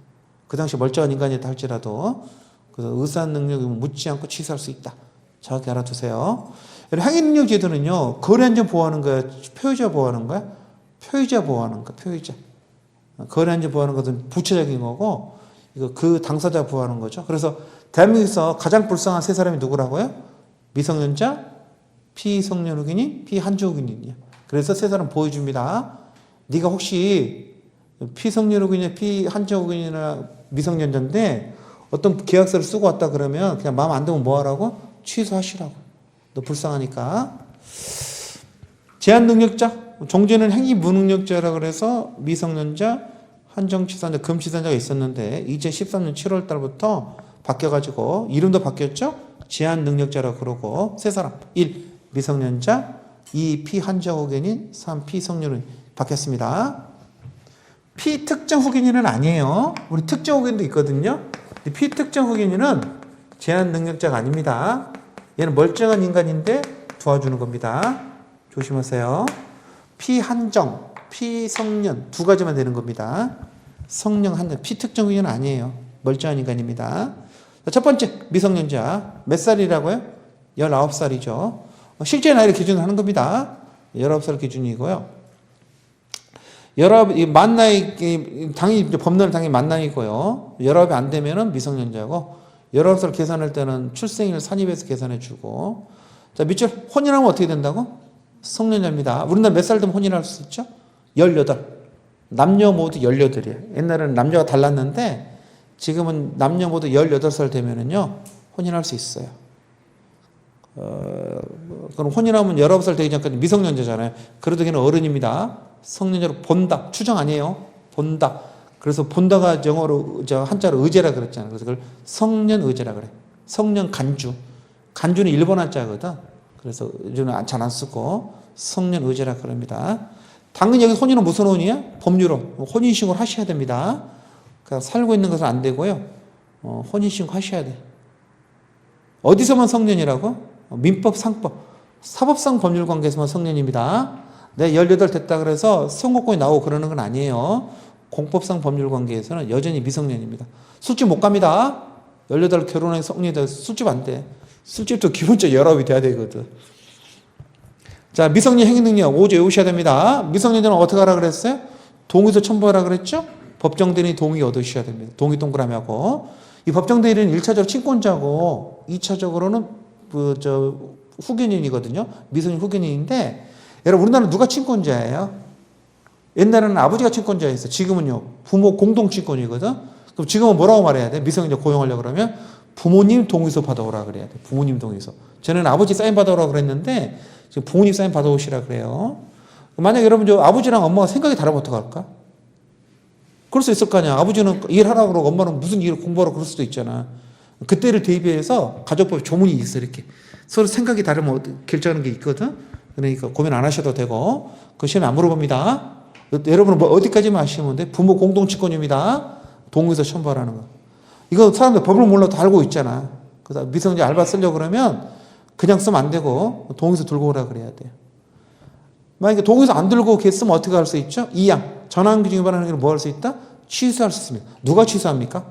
그 당시 멀쩡한 인간이다 할지라도. 그래서 의사 능력 유무 묻지 않고 취소할 수 있다. 정확히 알아두세요. 행위 능력 제도는요, 거래안전 보호하는 거야, 표의자 보호하는 거야? 표의자 보호하는 거야, 표의자. 거래안전 보호하는 것은 부차적인 거고, 이거 그 당사자 보호하는 거죠. 그래서 대한민국에서 가장 불쌍한 세 사람이 누구라고요? 미성년자, 피성년후견인, 피한정후견인이야. 그래서 세 사람 보여줍니다. 네가 혹시 피성년후견이나 피한정후견이나 미성년자인데 어떤 계약서를 쓰고 왔다 그러면 그냥 마음 안 들면 뭐 하라고? 취소하시라고. 너 불쌍하니까. 제한능력자, 종전에는 행위 무능력자라 그래서 미성년자, 한정치사자, 금치사자가 있었는데 2013년 7월 달부터 바뀌어가지고 이름도 바뀌었죠? 제한능력자라고 그러고 세 사람. 1. 미성년자, 2. 피한정후견인, 3. 피성년후견인 바뀌었습니다. 피특정후견인은 아니에요. 우리 특정후견인도 있거든요. 피특정후견인은 제한능력자가 아닙니다. 얘는 멀쩡한 인간인데 도와주는 겁니다. 조심하세요. 피한정, 피성년 두 가지만 되는 겁니다. 성령 한정, 피특정후견은 아니에요. 멀쩡한 인간입니다. 첫 번째 미성년자 몇 살이라고요? 19살이죠. 실제 나이를 기준으로 하는 겁니다. 19살 기준이고요. 만 나이 당연히 법률 당연히 만 나이고요. 19이 안 되면은 미성년자고 19살 계산할 때는 출생일 산입해서 계산해 주고. 자, 밑줄 혼인하면 어떻게 된다고? 성년자입니다. 우리나라 몇 살 되면 혼인할 수 있죠? 18. 남녀 모두 18이에요. 옛날에는 남녀가 달랐는데 지금은 남녀 모두 18살 되면은요, 혼인할 수 있어요. 그럼 혼인하면 19살 되기 전까지 미성년자잖아요. 그래도 걔는 어른입니다. 성년자로 본다. 추정 아니에요. 본다. 그래서 본다가 영어로, 한자로 의제라 그랬잖아요. 그래서 그걸 성년의제라 그래. 성년 간주. 간주는 일본 한자거든. 그래서 요즘은 잘 안 쓰고 성년 의제라 그럽니다. 당연히 여기 혼인은 무슨 혼이야? 법률혼. 혼인신고를 하셔야 됩니다. 그러니까 살고 있는 것은 안 되고요. 혼인신고 하셔야 돼. 어디서만 성년이라고? 민법, 상법, 사법상 법률관계에서만 성년입니다. 내 18 됐다 그래서 선거권이 나오고 그러는 건 아니에요. 공법상 법률관계에서는 여전히 미성년입니다. 술집 못 갑니다. 18 결혼해 성년이 돼서 술집 안 돼. 술집도 기본적으로 19이 돼야 되거든. 자, 미성년 행위능력 5조 외우셔야 됩니다. 미성년자는 어떻게 하라 그랬어요? 동의서 첨부하라 그랬죠? 법정대리 동의 얻으셔야 됩니다. 동의 동그라미 하고. 이 법정대리는 1차적으로 친권자고 2차적으로는 후견인이거든요. 미성년 후견인인데 여러분 우리나라는 누가 친권자예요? 옛날에는 아버지가 친권자였어요. 지금은요. 부모 공동 친권이거든. 그럼 지금은 뭐라고 말해야 돼? 미성년자 고용하려고 그러면 부모님 동의서 받아오라 그래야 돼. 부모님 동의서. 저는 아버지 사인 받아오라 그랬는데 지금 부모님 사인 받아오시라 그래요. 만약 여러분 저 아버지랑 엄마가 생각이 다르면 어떡할까? 그럴 수 있을 거 아니야. 아버지는 일하라고 그러고 엄마는 무슨 일을 공부하라고 그럴 수도 있잖아. 그때를 대비해서 가족법 조문이 있어. 이렇게 서로 생각이 다르면 결정하는 게 있거든. 그러니까 고민 안 하셔도 되고 그 시험에 안 물어봅니다. 여러분은 뭐 어디까지만 아시면 돼? 부모 공동친권입니다. 동의서 첨부하라는 거. 이거 사람들 법을 몰라도 다 알고 있잖아. 그래서 미성년자 알바 쓰려고 그러면 그냥 쓰면 안 되고 동의서 들고 오라 그래야 돼요. 만약에 동의서 안 들고 걔 쓰면 어떻게 할 수 있죠? 2양 전환규정 위반하는 걸 뭐 할 수 있다? 취소할 수 있습니다. 누가 취소합니까?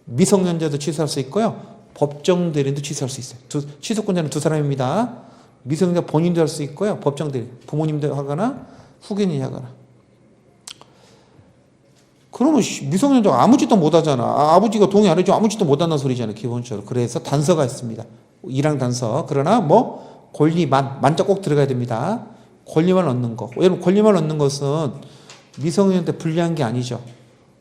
미성년자도 취소할 수 있고요. 법정 대리인도 취소할 수 있어요. 취소권자는 두 사람입니다. 미성년자 본인도 할 수 있고요. 법정 대리 부모님도 하거나 후견인이 하거나. 그러면 미성년자가 아무 짓도 못 하잖아. 아버지가 동의 안 해주면 아무 짓도 못 한다는 소리잖아. 기본적으로. 그래서 단서가 있습니다. 1항 단서. 그러나 뭐 권리만 만자 꼭 들어가야 됩니다. 권리만 얻는 거. 여러분 권리만 얻는 것은 미성년자한테 불리한 게 아니죠.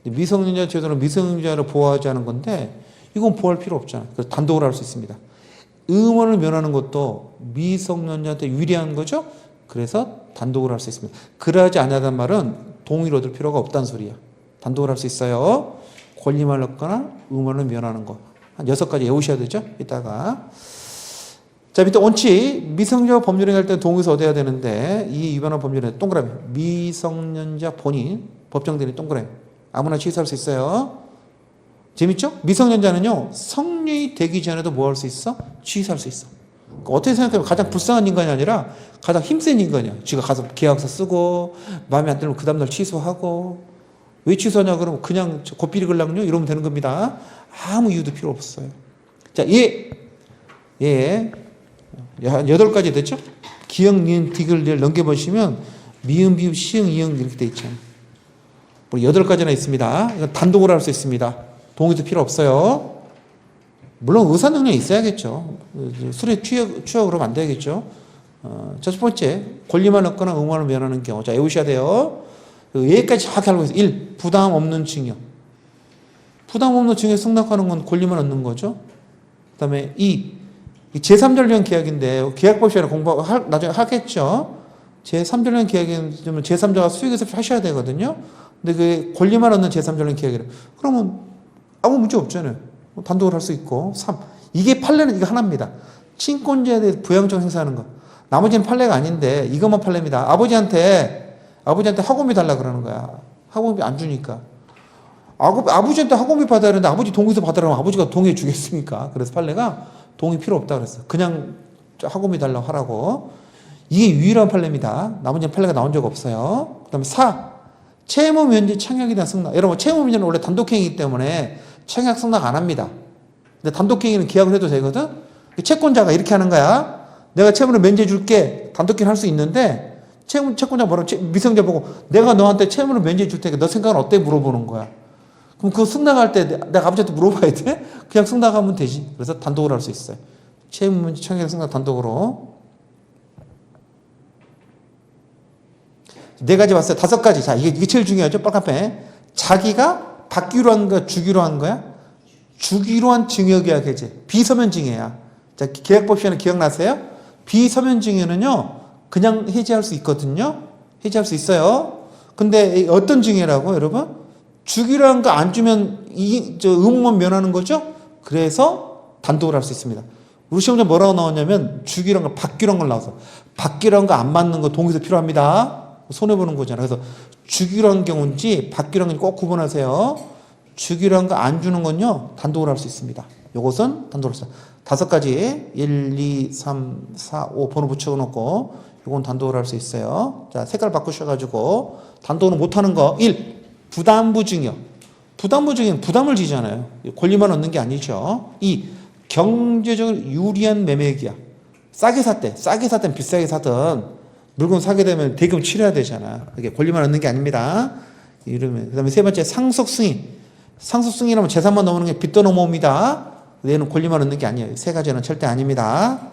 미성년자 제도는 미성년자를 보호하지 않은 건데 이건 보호할 필요 없잖아. 그래서 단독으로 할 수 있습니다. 의무를 면하는 것도 미성년자한테 유리한 거죠. 그래서 단독으로 할 수 있습니다. 그러하지 않았단 말은 동의를 얻을 필요가 없다는 소리야. 단독으로 할 수 있어요. 권리만 얻거나 의무를 면하는 거. 한 6가지 외우셔야 되죠. 이따가. 자, 밑에 원칙. 미성년자 법률행 할 때 동의서 얻어야 되는데 이 위반한 법률에 동그라미. 미성년자 본인 법정대리 동그라미. 아무나 취소할 수 있어요. 재밌죠? 미성년자는요. 성년이 되기 전에도 뭐 할 수 있어? 취소할 수 있어. 그러니까 어떻게 생각하면 가장 불쌍한 인간이 아니라 가장 힘센 인간이야. 지가 가서 계약서 쓰고 마음에 안 들면 그 다음날 취소하고. 왜 취소하냐 그러면 그냥 고삐리 걸랑요 이러면 되는 겁니다. 아무 이유도 필요 없어요. 자, 예. 8가지 됐죠? 기역, 니은, 디귿을 넘겨보시면 미음, 비읍, 시흥, 이응 이렇게 돼 있잖아요. 8가지나 있습니다. 이건 단독으로 할 수 있습니다. 동의도 필요 없어요. 물론 의사 능력이 있어야겠죠. 술에 취하고 그러면 안 되겠죠. 첫 번째, 권리만 얻거나 의무를 면하는 경우. 자, 외우셔야 돼요. 여기까지 정확히 알고 있어요. 1. 부담 없는 증여. 부담 없는 증여 승낙하는 건 권리만 얻는 거죠. 그 다음에 2. 제3전령 계약인데 계약법 시간에 나중에 하겠죠. 제3전령 계약이면 제3자가 수익에서 하셔야 되거든요. 근데 그 권리만 얻는 제3전령 계약이래. 그러면 아무 문제 없잖아요. 단독으로 할 수 있고. 3. 이게 판례는 이거 하나입니다. 친권자에 대해 부양적 행사하는 거. 나머지는 판례가 아닌데 이것만 판례입니다. 아버지한테 학원비 달라 그러는 거야. 학원비 안 주니까. 아버지한테 학원비 받아야 되는데 아버지 동의서 받으라면 아버지가 동의해 주겠습니까? 그래서 판례가 동의 필요 없다 그랬어. 그냥 학원비 달라고 하라고. 이게 유일한 판례입니다. 나머지는 판례가 나온 적 없어요. 그 다음에 4. 채무 면제 청약에 대한 승낙. 여러분 채무 면제는 원래 단독행위이기 때문에 청약 승낙 안 합니다. 근데 단독행위는 계약을 해도 되거든. 채권자가 이렇게 하는 거야. 내가 채무를 면제해 줄게. 단독행위 할 수 있는데 채권자 뭐라고 미성년자 보고 내가 너한테 채무를 면제해 줄 테니까 너 생각은 어때? 물어보는 거야. 그럼 그거 승낙할 때 내가 아버지한테 물어봐야 돼? 그냥 승낙하면 되지. 그래서 단독으로 할 수 있어요. 채무 면제 청약 승낙 단독으로. 4가지 봤어요. 5가지. 자, 이게 제일 중요하죠. 빨간펜. 자기가 받기로 한 거야? 주기로 한 거야? 주기로 한 증여계약 해제. 비서면 증여야. 자, 계약법 시간에 기억나세요? 비서면 증여는요. 그냥 해지할 수 있거든요. 해지할 수 있어요. 근데 어떤 증여라고 여러분? 주기로 한 거 안 주면 의무만 면하는 거죠. 그래서 단독으로 할 수 있습니다. 우리 시험장 뭐라고 나왔냐면 주기란 거, 받기란 걸 나와서 받기란 거 안 맞는 거 동의서 필요합니다. 손해보는 거잖아. 그래서 주기란 경우인지 받기란 건지 꼭 구분하세요. 주기란 거 안 주는 건요 단독으로 할 수 있습니다. 요것은 단독으로 할 수 있습니다. 5가지 1, 2, 3, 4, 5 번호 붙여놓고 요건 단독으로 할 수 있어요. 자, 색깔 바꾸셔가지고 단독으로 못하는 거 1. 부담부 증여. 부담부 증여는 부담을 지잖아요. 권리만 얻는 게 아니죠. 2. 경제적으로 유리한 매매기야. 싸게 샀든 비싸게 사든 물건 사게 되면 대금 치러야 되잖아. 그게 권리만 얻는 게 아닙니다. 이러면 그다음에 세 번째 상속 승인. 상속 승인하면 재산만 넘는 게 빚도 넘어옵니다. 얘는 권리만 얻는 게 아니에요. 세 가지는 절대 아닙니다.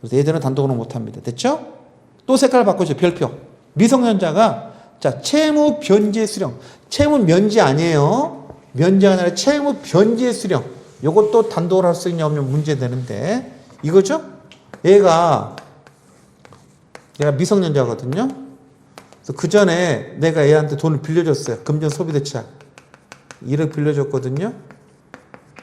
그래서 얘들은 단독으로 못합니다. 됐죠? 또 색깔 바꾸죠. 별표. 미성년자가 자 채무 변제 수령. 채무 면제 아니에요. 면제가 아니라 채무 변제 수령. 요것도 단독으로 할 수 있냐 없냐 문제 되는데 이거죠? 얘가 미성년자거든요. 그래서 그 전에 내가 얘한테 돈을 빌려줬어요. 금전 소비대차 1억 빌려줬거든요.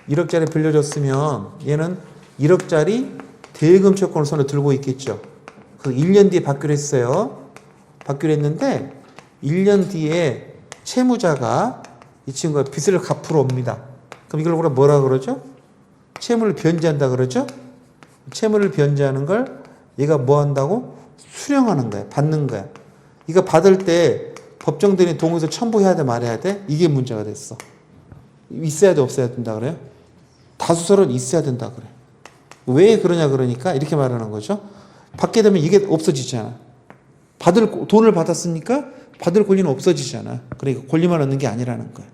1억짜리 빌려줬으면 얘는 1억짜리 대금 채권을 손에 들고 있겠죠. 그 1년 뒤에 받기로 했어요. 받기로 했는데 1년 뒤에 채무자가 이 친구가 빚을 갚으러 옵니다. 그럼 이걸 우리가 뭐라 그러죠? 채무를 변제한다 그러죠? 채무를 변제하는 걸 얘가 뭐 한다고? 수령하는 거야. 받는 거야. 이거 받을 때 법정대리 동의서 첨부해야 돼 말해야 돼? 이게 문제가 됐어. 있어야 돼 없어야 된다 그래요? 다수설은 있어야 된다 그래. 왜 그러냐 그러니까 이렇게 말하는 거죠. 받게 되면 이게 없어지잖아. 돈을 받았으니까 받을 권리는 없어지잖아. 그러니까 권리만 얻는 게 아니라는 거야.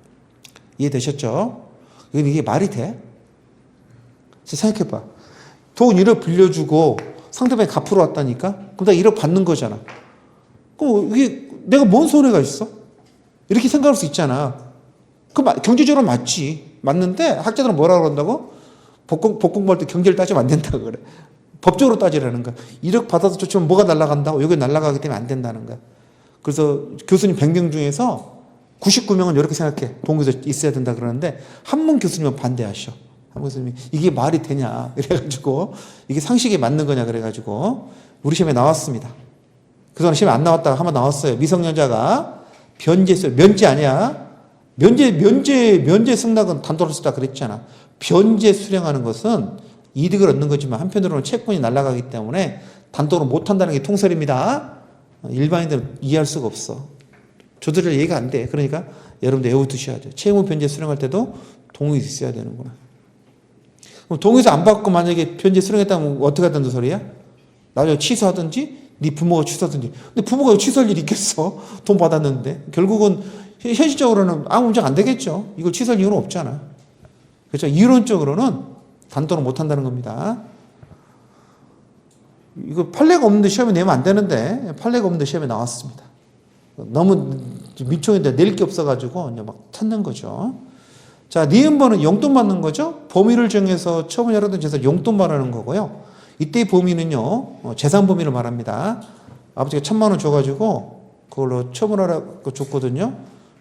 이해되셨죠? 이게 말이 돼? 생각해봐. 돈 1억 빌려주고 상대방이 갚으러 왔다니까? 그럼 나 1억 받는 거잖아. 그럼 이게 내가 뭔 손해가 있어? 이렇게 생각할 수 있잖아. 경제적으로 맞지. 맞는데 학자들은 뭐라 그런다고? 복공부할 때 경제를 따지면 안 된다 그래. 법적으로 따지라는 거야. 1억 받아서 쫓으면 뭐가 날아간다고? 여기 날아가기 때문에 안 된다는 거야. 그래서 교수님 100명 중에서 99명은 이렇게 생각해. 동의서 있어야 된다 그러는데 한 분 교수님은 반대하셔. 한 분 교수님이 이게 말이 되냐 이래가지고 이게 상식에 맞는 거냐 그래가지고 우리 시험에 나왔습니다. 그동안 시험에 안 나왔다가 한번 나왔어요. 미성년자가 변제했어요. 면제 아니야. 면제 승낙은 단독으로 쓰다 그랬잖아. 변제 수령하는 것은 이득을 얻는 거지만 한편으로는 채권이 날아가기 때문에 단독으로 못한다는 게 통설입니다. 일반인들은 이해할 수가 없어. 저들을 이해가 안 돼. 그러니까 여러분들 외워두셔야 돼요. 채무 변제 수령할 때도 동의서 있어야 되는구나. 그럼 동의서 안 받고 만약에 변제 수령했다면 어떻게 하던지 소리야? 나중에 취소하든지 네 부모가 취소하든지. 근데 부모가 취소할 일이 있겠어? 돈 받았는데. 결국은 현실적으로는 아무 문제가 안 되겠죠. 이걸 취소할 이유는 없잖아. 그렇죠? 이론적으로는 단독으로 못한다는 겁니다. 이거 판례가 없는데 시험에 내면 안 되는데 판례가 없는데 시험에 나왔습니다. 너무 민초인데 낼 게 없어가지고 이제 막 찾는 거죠. 자, 니은번은 용돈 받는 거죠. 범위를 정해서 처분하려던 재산 용돈 말하는 거고요. 이때의 범위는요, 재산 범위를 말합니다. 아버지가 1,000만 원 줘가지고 그걸로 처분하라고 줬거든요.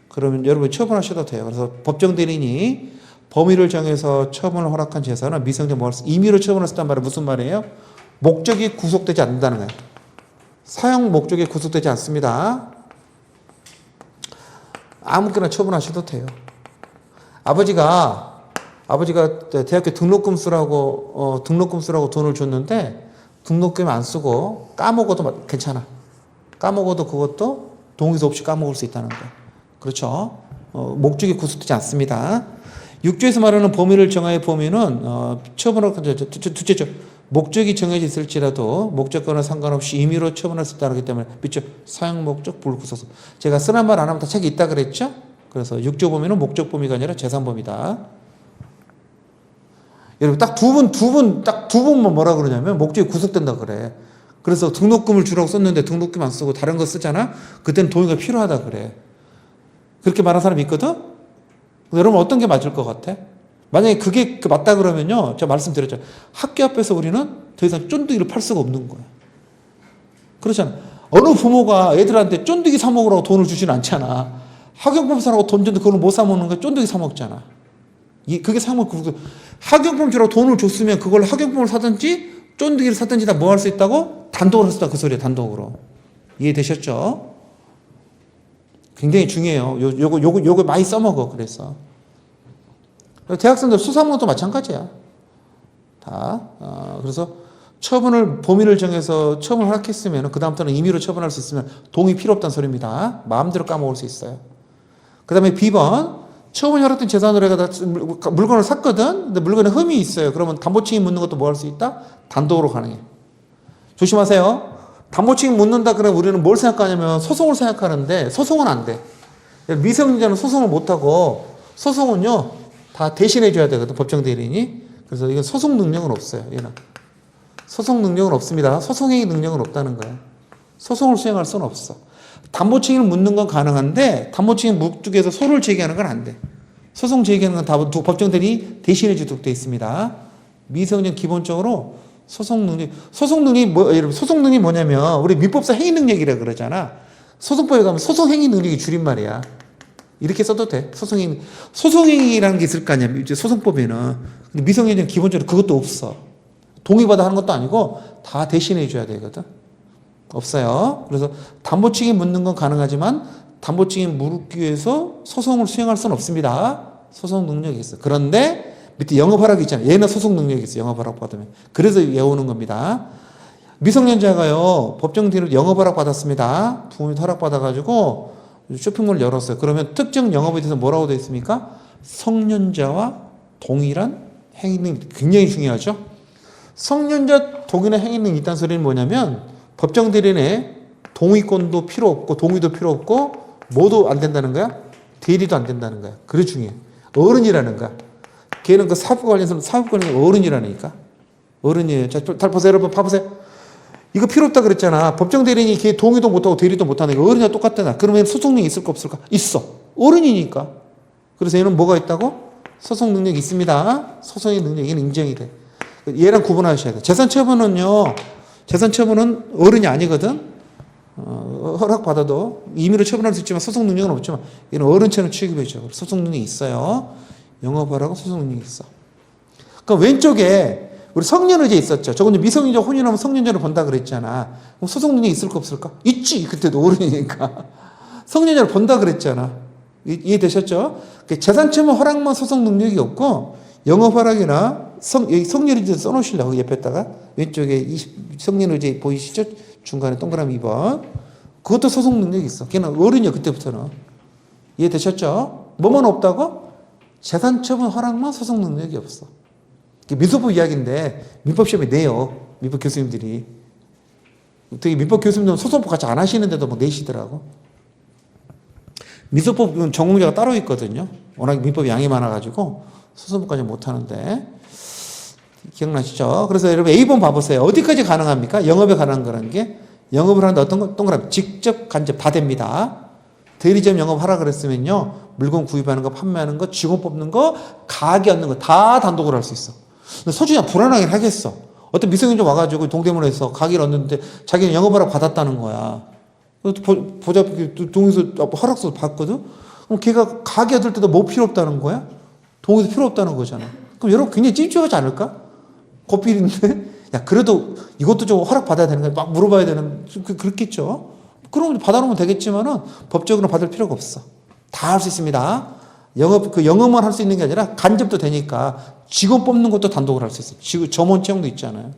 그러면 여러분 처분하셔도 돼요. 그래서 법정 대리인이 범위를 정해서 처분을 허락한 재산은 미성년 임의로 처분했단 말은 무슨 말이에요? 목적이 구속되지 않는다는 거예요. 사용 목적이 구속되지 않습니다. 아무거나 처분하셔도 돼요. 아버지가 대학교 등록금 쓰라고 돈을 줬는데 등록금 안 쓰고 까먹어도 괜찮아. 까먹어도 그것도 동의서 없이 까먹을 수 있다는 거예요. 그렇죠? 목적이 구속되지 않습니다. 6조에서 말하는 범위를 정하의 범위는 처분할 둘째죠. 목적이 정해져 있을지라도 목적과는 상관없이 임의로 처분할 수 있다기 때문에 밑죠. 사용 목적 불구속. 제가 쓰란 말 안 하면 다 책에 있다 그랬죠. 그래서 6조 범위는 목적 범위가 아니라 재산 범위다. 여러분 딱 두 분만 뭐라 그러냐면 목적이 구속된다 그래. 그래서 등록금을 주라고 썼는데 등록금 안 쓰고 다른 거 쓰잖아. 그때는 동의가 필요하다 그래. 그렇게 말한 사람이 있거든. 여러분 어떤 게 맞을 것 같아? 만약에 그게 맞다 그러면요, 제가 말씀드렸죠. 학교 앞에서 우리는 더 이상 쫀득이를 팔 수가 없는 거야. 그렇잖아. 어느 부모가 애들한테 쫀득이 사 먹으라고 돈을 주지는 않잖아. 학용품 사라고 돈 줬는데 그걸 못 사 먹는 거야. 쫀득이 사 먹잖아. 그게 사무, 학용품 주라고 돈을 줬으면 그걸 학용품을 사든지 쫀득이를 사든지 다 뭐 할 수 있다고? 단독으로 할 수 있다. 그 소리야, 단독으로. 이해되셨죠? 굉장히 중요해요. 요거 많이 써먹어, 그래서. 대학생들 수사문도 마찬가지야. 그래서 처분을, 범위를 정해서 처분을 허락했으면, 그다음부터는 임의로 처분할 수 있으면 동의 필요 없다는 소리입니다. 마음대로 까먹을 수 있어요. 그 다음에 B번, 처분이 허락된 재산으로 해가 물건을 샀거든? 근데 물건에 흠이 있어요. 그러면 담보증이 묻는 것도 뭐 할 수 있다? 단독으로 가능해. 조심하세요. 담보증이 묻는다 그러면 우리는 뭘 생각하냐면 소송을 생각하는데 소송은 안 돼. 미성년자는 소송을 못하고 소송은요, 다 대신해줘야 되거든, 법정대리인이. 그래서 이건 소송 능력은 없어요, 얘는. 소송 능력은 없습니다. 소송행위 능력은 없다는 거예요. 소송을 수행할 수는 없어. 담보증을 묻는 건 가능한데 담보증이 묵뚝해서 소를 제기하는 건 안 돼. 소송 제기하는 건 다 법정들이 대신해 주도록 되어 있습니다. 미성년 기본적으로 소송 능력이 여러분 소송 능력이 뭐냐면 우리 민법상 행위 능력이라 그러잖아. 소송법에 가면 소송 행위 능력이 줄임말이야. 이렇게 써도 돼. 소송행위라는 게 있을 거 아니야. 이제 소송법에는. 근데 미성년자는 기본적으로 그것도 없어. 동의받아 하는 것도 아니고 다 대신해 줘야 되거든. 없어요. 그래서 담보증이 묻는 건 가능하지만 담보증이 묻기 위해서 소송을 수행할 수는 없습니다. 소송 능력이 있어. 그런데 밑에 영업허락이 있잖아요. 얘는 소송 능력이 있어. 영업허락 받으면. 그래서 외우는 겁니다. 미성년자가요, 법정대리로 영업허락 받았습니다. 부모님 허락 받아가지고 쇼핑몰을 열었어요. 그러면 특정 영업에 대해서 뭐라고 되어 있습니까? 성년자와 동일한 행위는 굉장히 중요하죠. 성년자 동일한 행위는 있다는 소리는 뭐냐면 법정대리인의 동의권도 필요 없고 동의도 필요 없고 뭐도 안 된다는 거야? 대리도 안 된다는 거야. 그래 중요해. 어른이라는 거야. 걔는 그 사업관련해서 사업관련 어른이라니까. 어른이에요. 자, 잘 보세요. 여러분 봐보세요. 이거 필요 없다 그랬잖아. 법정대리인이 걔 동의도 못하고 대리도 못하는 거 어른이랑 똑같잖아. 그러면 소송력이 있을까 없을까? 있어. 어른이니까. 그래서 얘는 뭐가 있다고? 소송 능력이 있습니다. 소송의 능력이 인정이 돼. 얘랑 구분하셔야 돼. 재산처분은 어른이 아니거든. 허락받아도 임의로 처분할 수 있지만 소송 능력은 없지만 얘는 어른처럼 취급해줘. 소송 능력이 있어요. 영업하라고 소송 능력이 있어. 그러니까 왼쪽에 우리 성년의제 있었죠. 저건 미성년자 혼인하면 성년자를 본다 그랬잖아. 그럼 소송 능력이 있을까 없을까? 있지. 그때도 어른이니까. 성년자를 본다 그랬잖아. 이해되셨죠? 재산처분 허락만 소송 능력이 없고 영업허락이나 성년의제 써놓으시려고 옆에다가 왼쪽에 성년의제 보이시죠? 중간에 동그라미 2번. 그것도 소송 능력이 있어. 걔는 어른이야 그때부터는. 이해되셨죠? 뭐만 없다고? 재산처분 허락만 소송 능력이 없어. 민법법 이야기인데 민법 시험에 내요. 민법 교수님들이. 되게 민법 교수님들은 소송법 같이 안 하시는데도 뭐 내시더라고. 민법법은 전공자가 따로 있거든요. 워낙 민법이 양이 많아가지고 소송법까지 못하는데. 기억나시죠? 그래서 여러분 A번 봐보세요. 어디까지 가능합니까? 영업에 관한 거라는 게. 영업을 하는데 어떤 거? 동그라미. 직접, 간접 다 됩니다. 대리점 영업하라 그랬으면요. 물건 구입하는 거, 판매하는 거, 직원 뽑는 거, 가게 얻는 거 다 단독으로 할 수 있어. 근데 솔직히 불안하긴 하겠어. 어떤 미성년자 와가지고 동대문에서 가게를 얻는데 자기는 영업하라고 받았다는 거야. 동의서, 허락서 받거든? 그럼 걔가 가게 얻을 때도 뭐 필요 없다는 거야? 동의도 필요 없다는 거잖아. 그럼 여러분 굉장히 찝찝하지 않을까? 고필인데? 야, 그래도 이것도 좀 허락받아야 되는 거야. 막 물어봐야 되는, 그렇겠죠? 그럼 받아놓으면 되겠지만은 법적으로 받을 필요가 없어. 다 할 수 있습니다. 영업만 할 수 있는 게 아니라 간접도 되니까 직원 뽑는 것도 단독으로 할 수 있어요. 점원 채용도 있잖아요.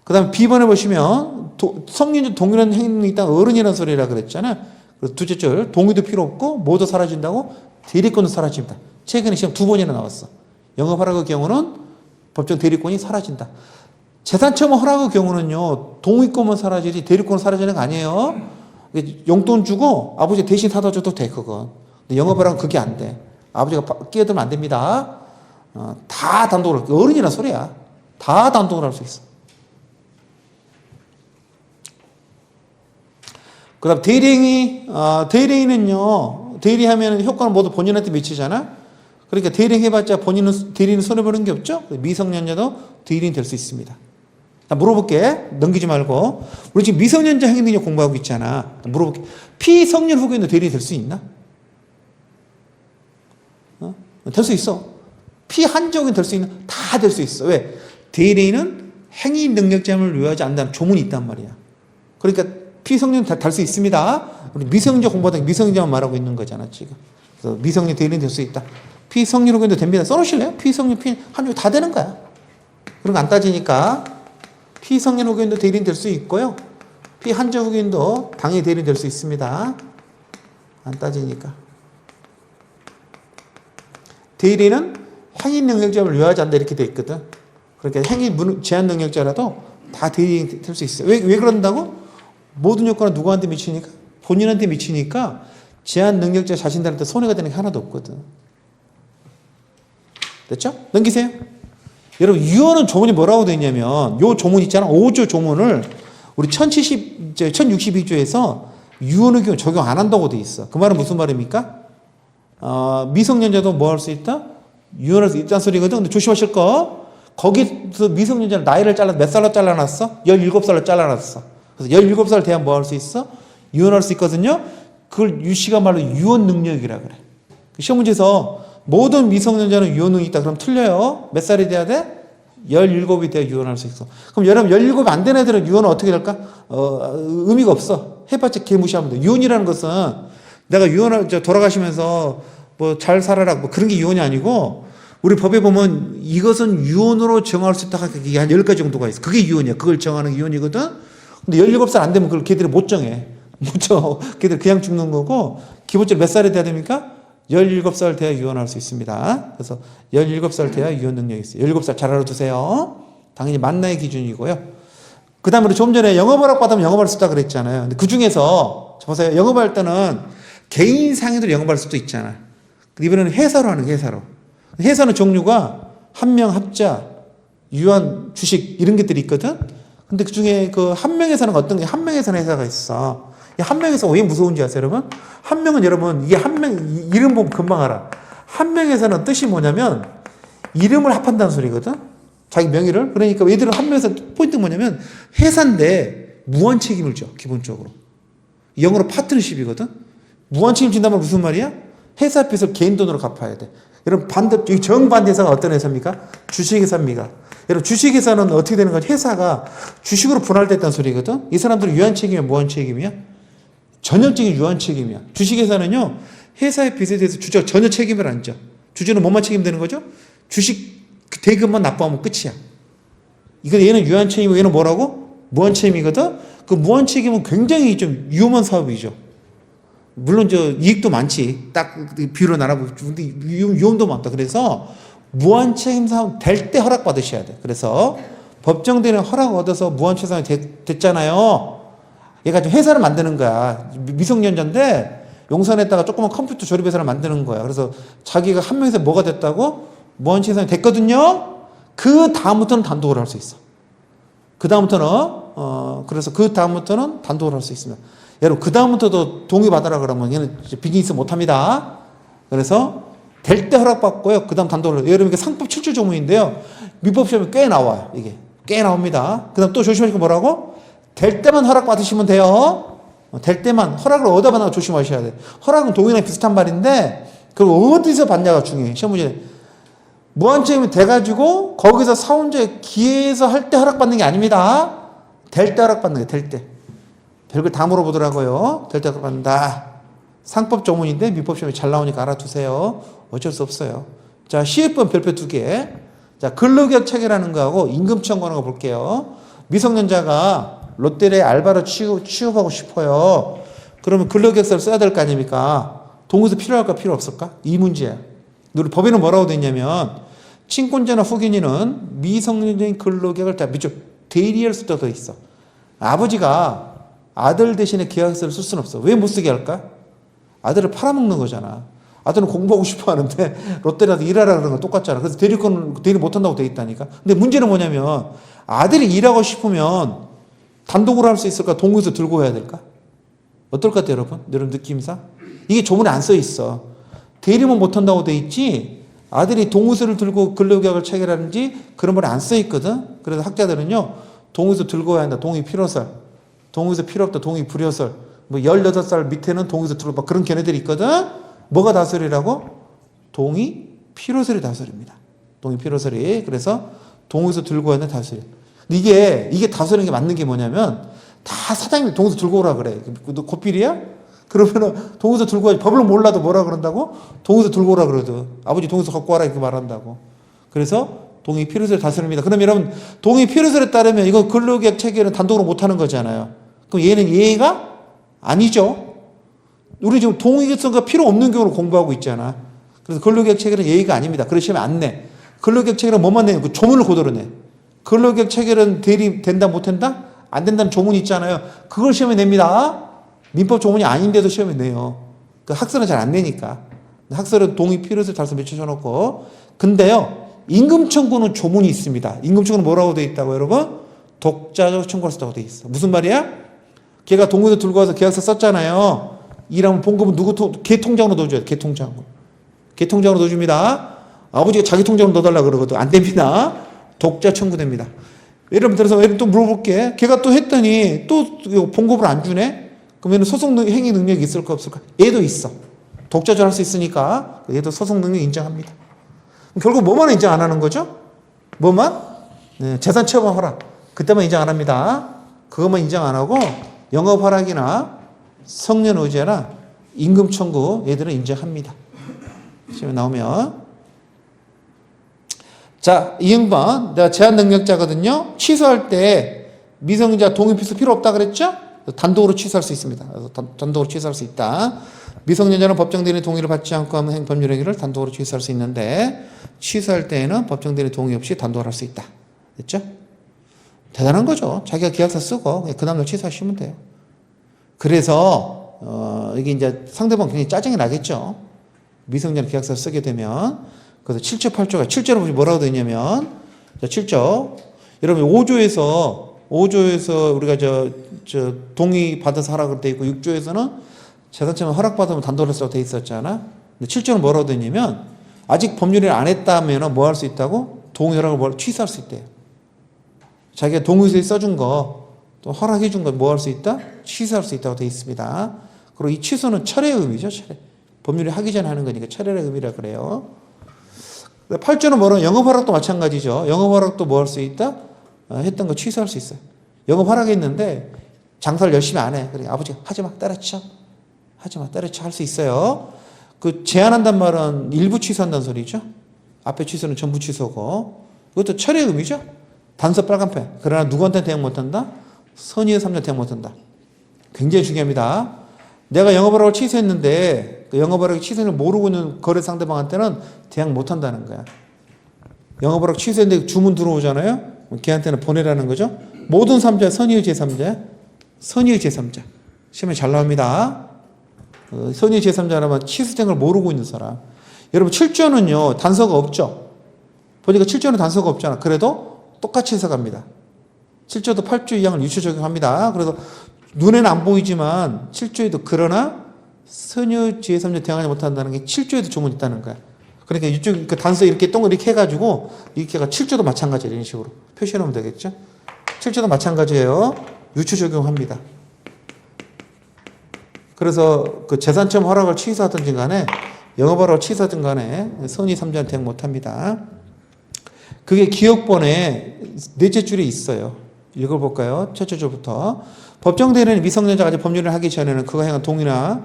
그 다음에 B번에 보시면 성년자 동일한 행위는 있다 어른이라는 소리라 그랬잖아요. 그래서 둘째 줄 동의도 필요 없고 뭐도 사라진다고? 대리권도 사라집니다. 최근에 시험 2번이나 나왔어. 영업하라고 경우는 법정 대리권이 사라진다. 재산처분 허락의 경우는요, 동의권만 사라지지 대리권 사라지는 거 아니에요. 용돈 주고 아버지 대신 사다 줘도 돼, 그건. 근데 영업하라고 그게 안 돼. 아버지가 끼어들면 안 됩니다. 다 단독으로, 어른이란 소리야. 다 단독으로 할 수 있어. 그 다음 대리인은요, 대리하면 효과는 모두 본인한테 미치잖아? 그러니까 대리인 해봤자 대리인은 손해보는 게 없죠? 미성년자도 대리인 될 수 있습니다. 나 물어볼게. 넘기지 말고. 우리 지금 미성년자 행위능력 공부하고 있잖아. 물어볼게. 피성년 후견도 대리인 될 수 있나? 될 수 있어. 피한정이 될 수 있는, 다 될 수 있어. 왜? 대리인은 행위 능력자임을 요하지 않는다는 조문이 있단 말이야. 그러니까 피성년 달 수 있습니다. 우리 미성년자 공부하다 미성년자만 말하고 있는 거잖아, 지금. 그래서 미성년 대리인 될 수 있다. 피성년 후견도 됩니다. 써놓으실래요? 피성년, 한쪽 다 되는 거야. 그런 거 안 따지니까. 피성년 후견도 대리인 될 수 있고요. 피한정 후견도 당연히 대리인 될 수 있습니다. 안 따지니까. 대리인은 행위 능력자임을 요하지 않는다 이렇게 돼 있거든. 그러니까 행위 제한 능력자라도 다 대리인 될 수 있어요. 왜 그런다고? 모든 요건은 누구한테 미치니까? 본인한테 미치니까 제한 능력자 자신들한테 손해가 되는 게 하나도 없거든. 됐죠? 넘기세요. 여러분, 유언은 조문이 뭐라고 되어 있냐면, 요 조문 있잖아. 5조 조문을 우리 1062조에서 유언 의견 적용 안 한다고 되어 있어. 그 말은 무슨 말입니까? 미성년자도 뭐 할 수 있다? 유언할 수 있다는 소리거든. 근데 조심하실 거. 거기서 미성년자는 나이를 몇 살로 잘라놨어? 17살로 잘라놨어. 그래서 17살 돼야 뭐 할 수 있어? 유언할 수 있거든요. 그걸 유씨가 말로 유언 능력이라 그래. 시험 문제에서 모든 미성년자는 유언 능력이 있다. 그럼 틀려요. 몇 살이 돼야 돼? 17이 돼야 유언할 수 있어. 그럼 여러분 17이 안 된 애들은 유언은 어떻게 될까? 의미가 없어. 해봤자 개무시하면 돼. 유언이라는 것은 내가 유언을 돌아가시면서 뭐 잘 살아라 뭐 그런 게 유언이 아니고, 우리 법에 보면 이것은 유언으로 정할 수 있다. 그게 한 10가지 정도가 있어. 그게 유언이야. 그걸 정하는 게 유언이거든. 근데 17살 안 되면 그걸 걔들이 못 정해. 못 정해. 걔들 그냥 죽는 거고, 기본적으로 몇 살이 돼야 됩니까? 17살 돼야 유언할 수 있습니다. 그래서 17살 돼야 유언 능력이 있어요. 17살 잘 알아두세요. 당연히 만 나이 기준이고요. 그 다음에 좀 전에 영업허락 받으면 영업할 수 있다 그랬잖아요. 근데 그 중에서, 보세요. 영업할 때는 개인 상인으로 영업할 수도 있잖아. 이번에는 회사로 하는 거예요, 회사로. 회사는 종류가 한명, 합자, 유한, 주식 이런 것들이 있거든. 근데 그 중에 그 한명회사는 어떤 게, 한명회사는 회사가 있어. 이 한명회사 왜 무서운지 아세요, 여러분? 한명은 여러분, 이게 한명, 이름 보면 금방 알아. 한명회사는 뜻이 뭐냐면, 이름을 합한다는 소리거든? 자기 명의를. 그러니까 얘들은 한명회사 포인트가 뭐냐면, 회사인데 무한 책임을 져, 기본적으로. 영어로 파트너십이거든? 무한 책임 진다면 무슨 말이야? 회사 빚을 개인 돈으로 갚아야 돼. 여러분, 정반대 회사가 어떤 회사입니까? 주식회사입니다. 여러분, 주식회사는 어떻게 되는 거냐? 회사가 주식으로 분할됐다는 소리거든? 이 사람들은 유한 책임이야, 무한 책임이야? 전형적인 유한 책임이야. 주식회사는요, 회사의 빚에 대해서 주주가 전혀 책임을 안 져. 주주는 뭐만 책임되는 거죠? 주식 대금만 납부하면 끝이야. 얘는 유한 책임이고, 얘는 뭐라고? 무한 책임이거든? 그 무한 책임은 굉장히 좀 위험한 사업이죠. 물론 이익도 많지. 딱 비율로 나눠보면. 근데 위험도 많다. 그래서 무한 책임 사업 될 때 허락 받으셔야 돼. 그래서 법정대리인 허락 얻어서 무한 책임 사업이 됐잖아요. 얘가 좀 회사를 만드는 거야. 미성년자인데 용산에다가 조그만 컴퓨터 조립회사를 만드는 거야. 그래서 자기가 한 명에서 뭐가 됐다고? 무한 책임 사업이 됐거든요. 그 다음부터는 단독으로 할 수 있어. 그 다음부터는 그래서 그 다음부터는 단독으로 할 수 있습니다. 여러분, 그 다음부터도 동의받으라 그러면 얘는 비즈니스 못합니다. 그래서 될 때 허락받고요. 그 다음 단독으로. 여러분, 이게 상법 7조 조문인데요. 민법 시험에 꽤 나와요. 이게 꽤 나옵니다. 그 다음 또 조심하시고 뭐라고? 될 때만 허락받으시면 돼요. 될 때만 허락을 어디다 받나 조심하셔야 돼. 허락은 동의랑 비슷한 말인데 그걸 어디서 받냐가 중요해. 시험 문제. 무한책임이 돼가지고 거기서 사원자의 기회에서 할 때 허락받는 게 아닙니다. 될 때 허락받는 게 될 때. 별걸 다 물어보더라고요. 될 때 허락받는다. 상법 조문인데 민법 시험에 잘 나오니까 알아두세요. 어쩔 수 없어요. 자, 시외법 별표 2개. 자, 근로계약 체결하는 거하고 임금 청구하는 거 볼게요. 미성년자가 롯데리아에 알바로 취업하고 싶어요. 그러면 근로계약서를 써야 될 거 아닙니까? 동의서 필요할까 필요 없을까? 이 문제야. 우리 법에는 뭐라고 돼 있냐면 친권자나 후견인은 미성년자인 근로계약을 다 대리할 수도 더 있어. 아버지가 아들 대신에 계약서를 쓸 수는 없어. 왜 못 쓰게 할까? 아들을 팔아먹는 거잖아. 아들은 공부하고 싶어 하는데 롯데라도 일하라 그러는 건 똑같잖아. 그래서 대리 못한다고 돼 있다니까. 근데 문제는 뭐냐면 아들이 일하고 싶으면 단독으로 할 수 있을까? 동의서 들고 해야 될까? 어떨 것 같아요, 여러분? 여러분 느낌상? 이게 조문에 안 써 있어. 대리만 못한다고 돼 있지 아들이 동의서를 들고 근로계약을 체결하는지 그런 말이 안 써 있거든. 그래서 학자들은요, 동의서 들고 해야 한다. 동의 필요설. 동의서 필요 없다. 동의 불효설. 뭐 18살 밑에는 동의서 들고 그런 견해들이 있거든. 뭐가 다설이라고? 동의 필요설이 다설입니다. 동의 필요설이. 그래서 동의서 들고 왔는 다수리. 이게 다수리는 게 맞는 게 뭐냐면 다 사장님이 동의서 들고 오라 그래. 너 고필이야? 그러면은 동의서 들고 와야지. 법을 몰라도 뭐라 그런다고? 동의서 들고 오라 그러도. 아버지 동의서 갖고 와라 이렇게 말한다고. 그래서 동의 필요설이 다수립니다. 그럼 여러분 동의 필요설에 따르면 이거 근로계약 체결은 단독으로 못하는 거잖아요. 그럼 얘는 예의가 아니죠. 우리 지금 동의성가 필요 없는 경우로 공부하고 있잖아. 그래서 근로계약 체결은 예의가 아닙니다. 그래서 시험에 안 내. 근로계약 체결은 뭐만 내냐? 그 조문을 그대로 내. 근로계약 체결은 된다 못한다? 안 된다는 조문이 있잖아요. 그걸 시험에 냅니다. 민법 조문이 아닌데도 시험에 내요. 그 학설은 잘 안 내니까. 학설은 동의 필요설 달성 맺혀놓고. 근데요, 임금 청구는 조문이 있습니다. 임금 청구는 뭐라고 돼 있다고 여러분? 독자적 청구할 수 있다고 돼 있어. 무슨 말이야? 걔가 동의서 들고 와서 계약서 썼잖아요. 일하면 봉급은 걔 통장으로 넣어줘야 돼. 걔 통장으로. 걔 통장으로 넣어줍니다. 아버지가 자기 통장으로 넣어달라 그러거든. 안 됩니다. 독자 청구됩니다. 예를 들어서 또 물어볼게. 걔가 또 했더니 또 봉급을 안 주네? 그러면 소송 행위 능력이 있을까 없을까? 얘도 있어. 독자적으로 할 수 있으니까 얘도 소송 능력 인정합니다. 결국 뭐만 인정 안 하는 거죠? 뭐만? 네, 재산 체험 허락. 그때만 인정 안 합니다. 그것만 인정 안 하고 영업 허락이나 성년 의제나 임금 청구 얘들은 인정합니다. 시험에 나오면. 자, 2번. 내가 제한 능력자거든요. 취소할 때 미성년자 동의 필수 필요 없다 그랬죠? 단독으로 취소할 수 있습니다. 단독으로 취소할 수 있다. 미성년자는 법정 대리인의 동의를 받지 않고 하는 법률 행위를 단독으로 취소할 수 있는데 취소할 때에는 법정 대리인의 동의 없이 단독으로 할 수 있다. 됐죠? 대단한 거죠. 자기가 계약서 쓰고 그 다음날 취소하시면 돼요. 그래서 이게 이제 상대방 굉장히 짜증이 나겠죠. 미성년 계약서 쓰게 되면. 그래서 7조 8조가 7조는 뭐라고 되어 있냐면 7조 여러분 5조에서 우리가 저 동의 받아서 하라고 돼 있고 6조에서는 재산체면 허락받으면 단독으로 쓰라고 돼 있었잖아. 근데 7조는 뭐라고 되어 있냐면 아직 법률을 안 했다면 뭐 할 수 있다고? 동의 허락을 취소할 수 있대요. 자기가 동의서에 써준 거 또 허락해 준 거 뭐 할 수 있다? 취소할 수 있다고 되어 있습니다. 그리고 이 취소는 철회의 의미죠. 철회. 법률이 하기 전에 하는 거니까 철회의 의미라 그래요. 8조는 뭐라고? 영업허락도 마찬가지죠. 영업허락도 뭐 할 수 있다? 했던 거 취소할 수 있어요. 영업허락했는데 장사를 열심히 안 해. 그래 아버지가 하지마 때려쳐. 하지마 때려쳐 할 수 있어요. 그 제한한단 말은 일부 취소한다는 소리죠. 앞에 취소는 전부 취소고. 그것도 철회의 의미죠. 단서 빨간펜. 그러나 누구한테 대응 못한다? 선의의 3년 대응 못한다. 굉장히 중요합니다. 내가 영업허락을 취소했는데 그 영업허락 취소를 모르고 있는 거래 상대방한테는 대응 못한다는 거야. 영업허락 취소했는데 주문 들어오잖아요. 걔한테는 보내라는 거죠. 모든 3자 선의의 제3자야. 선의의 제3자. 시험에 잘 나옵니다. 선의의 제3자라면 취소된 걸 모르고 있는 사람. 여러분 7조는요. 단서가 없죠. 보니까 7조는 단서가 없잖아. 그래도 똑같이 해석합니다. 7조도 8조 이항을 유추 적용합니다. 그래서 눈에는 안 보이지만 7조에도 그러나 선의 제3자 대응하지 못한다는 게 7조에도 조문이 있다는 거야. 그러니까 이쪽 그 단서 이렇게 동그랗게 이렇게 해가지고 이렇게가 7조도 마찬가지예요. 이런 식으로 표시해 놓으면 되겠죠. 7조도 마찬가지예요. 유추 적용합니다. 그래서 그 재산체험 허락을 취소하든지 간에 영업허락을 취소하든 간에 선의 3자는 대응 못합니다. 그게 기억본에 넷째 줄에 있어요. 읽어볼까요? 첫째 줄부터. 법정 대리인은 미성년자가 아직 법률을 하기 전에는 그가 행한 동의나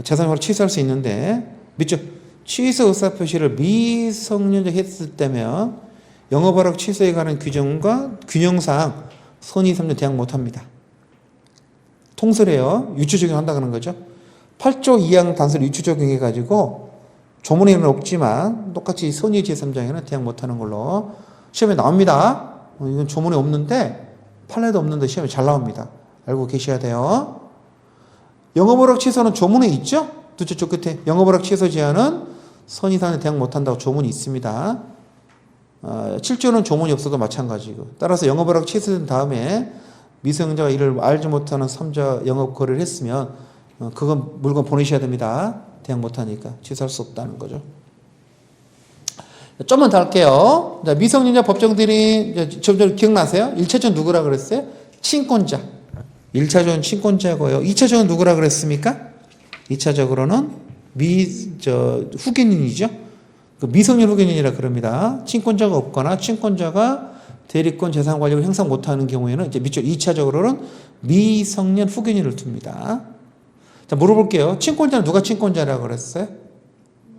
재산허락을 취소할 수 있는데 밑줄 취소 의사표시를 미성년자 했을 때면 영업허락 취소에 관한 규정과 균형상 선의 3년 대항 못합니다. 통설이에요. 유추 적용한다는 거죠. 8조 2항 단서를 유추 적용해가지고 조문에는 없지만 똑같이 선의 제3장에는 대항 못하는 걸로 시험에 나옵니다. 이건 조문에 없는데 판례도 없는데 시험에 잘 나옵니다. 알고 계셔야 돼요. 영업허락 취소는 조문에 있죠? 두째 쪽 끝에 영업허락 취소 제한은 선의상에 대항 못한다고 조문이 있습니다. 7조는 조문이 없어도 마찬가지고 따라서 영업허락 취소된 다음에 미성년자가 이를 알지 못하는 3자 영업 거래를 했으면 그건 물건 보내셔야 됩니다. 대항 못하니까 취소할 수 없다는 거죠. 좀만 더 할게요. 미성년자 법정 대리인 좀 기억나세요? 1차전 누구라 그랬어요? 친권자. 1차전 친권자고요. 2차전은 누구라 그랬습니까? 2차적으로는 후견인이죠. 그 미성년 후견인이라 그럽니다. 친권자가 없거나 친권자가 대리권 재산 관리를 행사 못하는 경우에는 이제 밑줄 2차적으로는 미성년 후견인을 둡니다. 자, 물어볼게요. 친권자는 누가 친권자라고 그랬어요?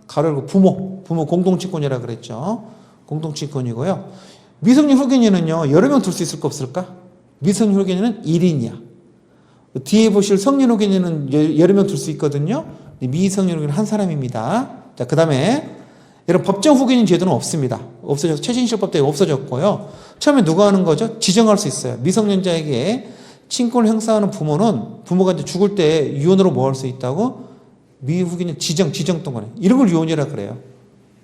가로 열고 부모 공동친권이라고 그랬죠. 공동친권이고요. 미성년 후견인은요, 여러 명 둘 수 있을까 없을까? 미성년 후견인은 1인이야. 뒤에 보실 성년 후견인은 여러 명 둘 수 있거든요. 미성년 후견인은 한 사람입니다. 자, 그 다음에 여러분 법정 후견인 제도는 없습니다. 없어져서 최신실법 때문에 없어졌고요. 처음에 누가 하는 거죠? 지정할 수 있어요. 미성년자에게 친권을 행사하는 부모는 부모가 이제 죽을 때 유언으로 뭐 할 수 있다고? 미후견인 지정동거래. 이런 걸 유언이라 그래요.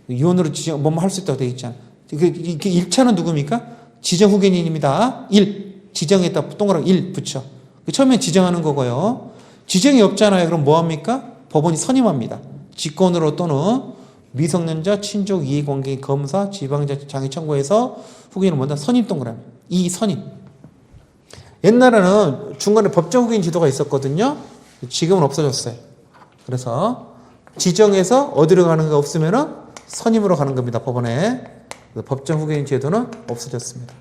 유언으로 지정 뭐뭐 할 수 있다고 되어 있잖아. 그 1차는 누굽니까? 지정 후견인입니다. 1. 지정했다. 동그라미 1 붙여. 처음에 지정하는 거고요. 지정이 없잖아요. 그럼 뭐 합니까? 법원이 선임합니다. 직권으로 또는 미성년자, 친족, 이해관계, 검사, 지방장애 청구해서 후견인을 뭔다? 선임 동그라미. 이 선임. 옛날에는 중간에 법정 후견인 제도가 있었거든요. 지금은 없어졌어요. 그래서 지정해서 어디로 가는가 없으면은 선임으로 가는 겁니다. 법원에. 법정 후견인 제도는 없어졌습니다.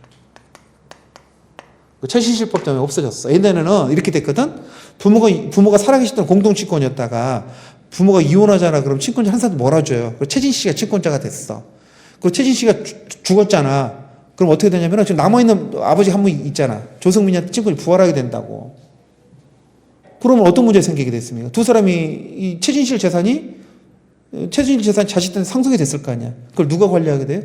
최신실법 때문에 없어졌어. 옛날에는 이렇게 됐거든. 부모가 살아계실 때는 공동친권이었다가 부모가 이혼하잖아. 그럼 친권자 한 사람 몰아줘요. 그리고 최진 씨가 친권자가 됐어. 그리고 최진 씨가 죽었잖아. 그럼 어떻게 되냐면 지금 남아있는 아버지 한 분 있잖아. 조성민이한테 친권이 부활하게 된다고. 그러면 어떤 문제가 생기게 됐습니까? 두 사람이 이 최진실 재산이 자식한테 상속이 됐을 거 아니야. 그걸 누가 관리하게 돼요?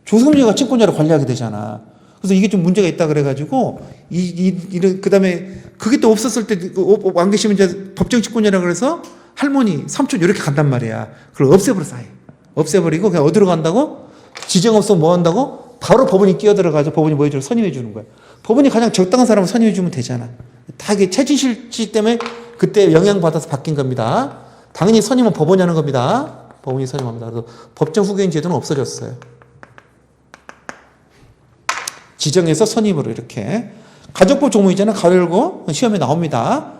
조성민이가 친권자를 관리하게 되잖아. 그래서 이게 좀 문제가 있다 그래가지고 그 다음에 그게 또 없었을 때 안 계시면 이제 법정 친권자라 그래서 할머니, 삼촌 이렇게 간단 말이야. 그걸 없애버렸어. 아예. 없애버리고 그냥 어디로 간다고? 지정 없으면 뭐 한다고? 바로 법원이 끼어들어가서 법원이 뭐 해주고 선임해 주는 거야. 법원이 가장 적당한 사람을 선임해 주면 되잖아. 다 이게 최진실 씨 때문에 그때 영향받아서 바뀐 겁니다. 당연히 선임은 법원이 하는 겁니다. 법원이 선임합니다. 그래서 법정 후견인 제도는 없어졌어요. 지정해서 선임으로 이렇게. 가족법 종목 있잖아요. 가로 열고 시험에 나옵니다.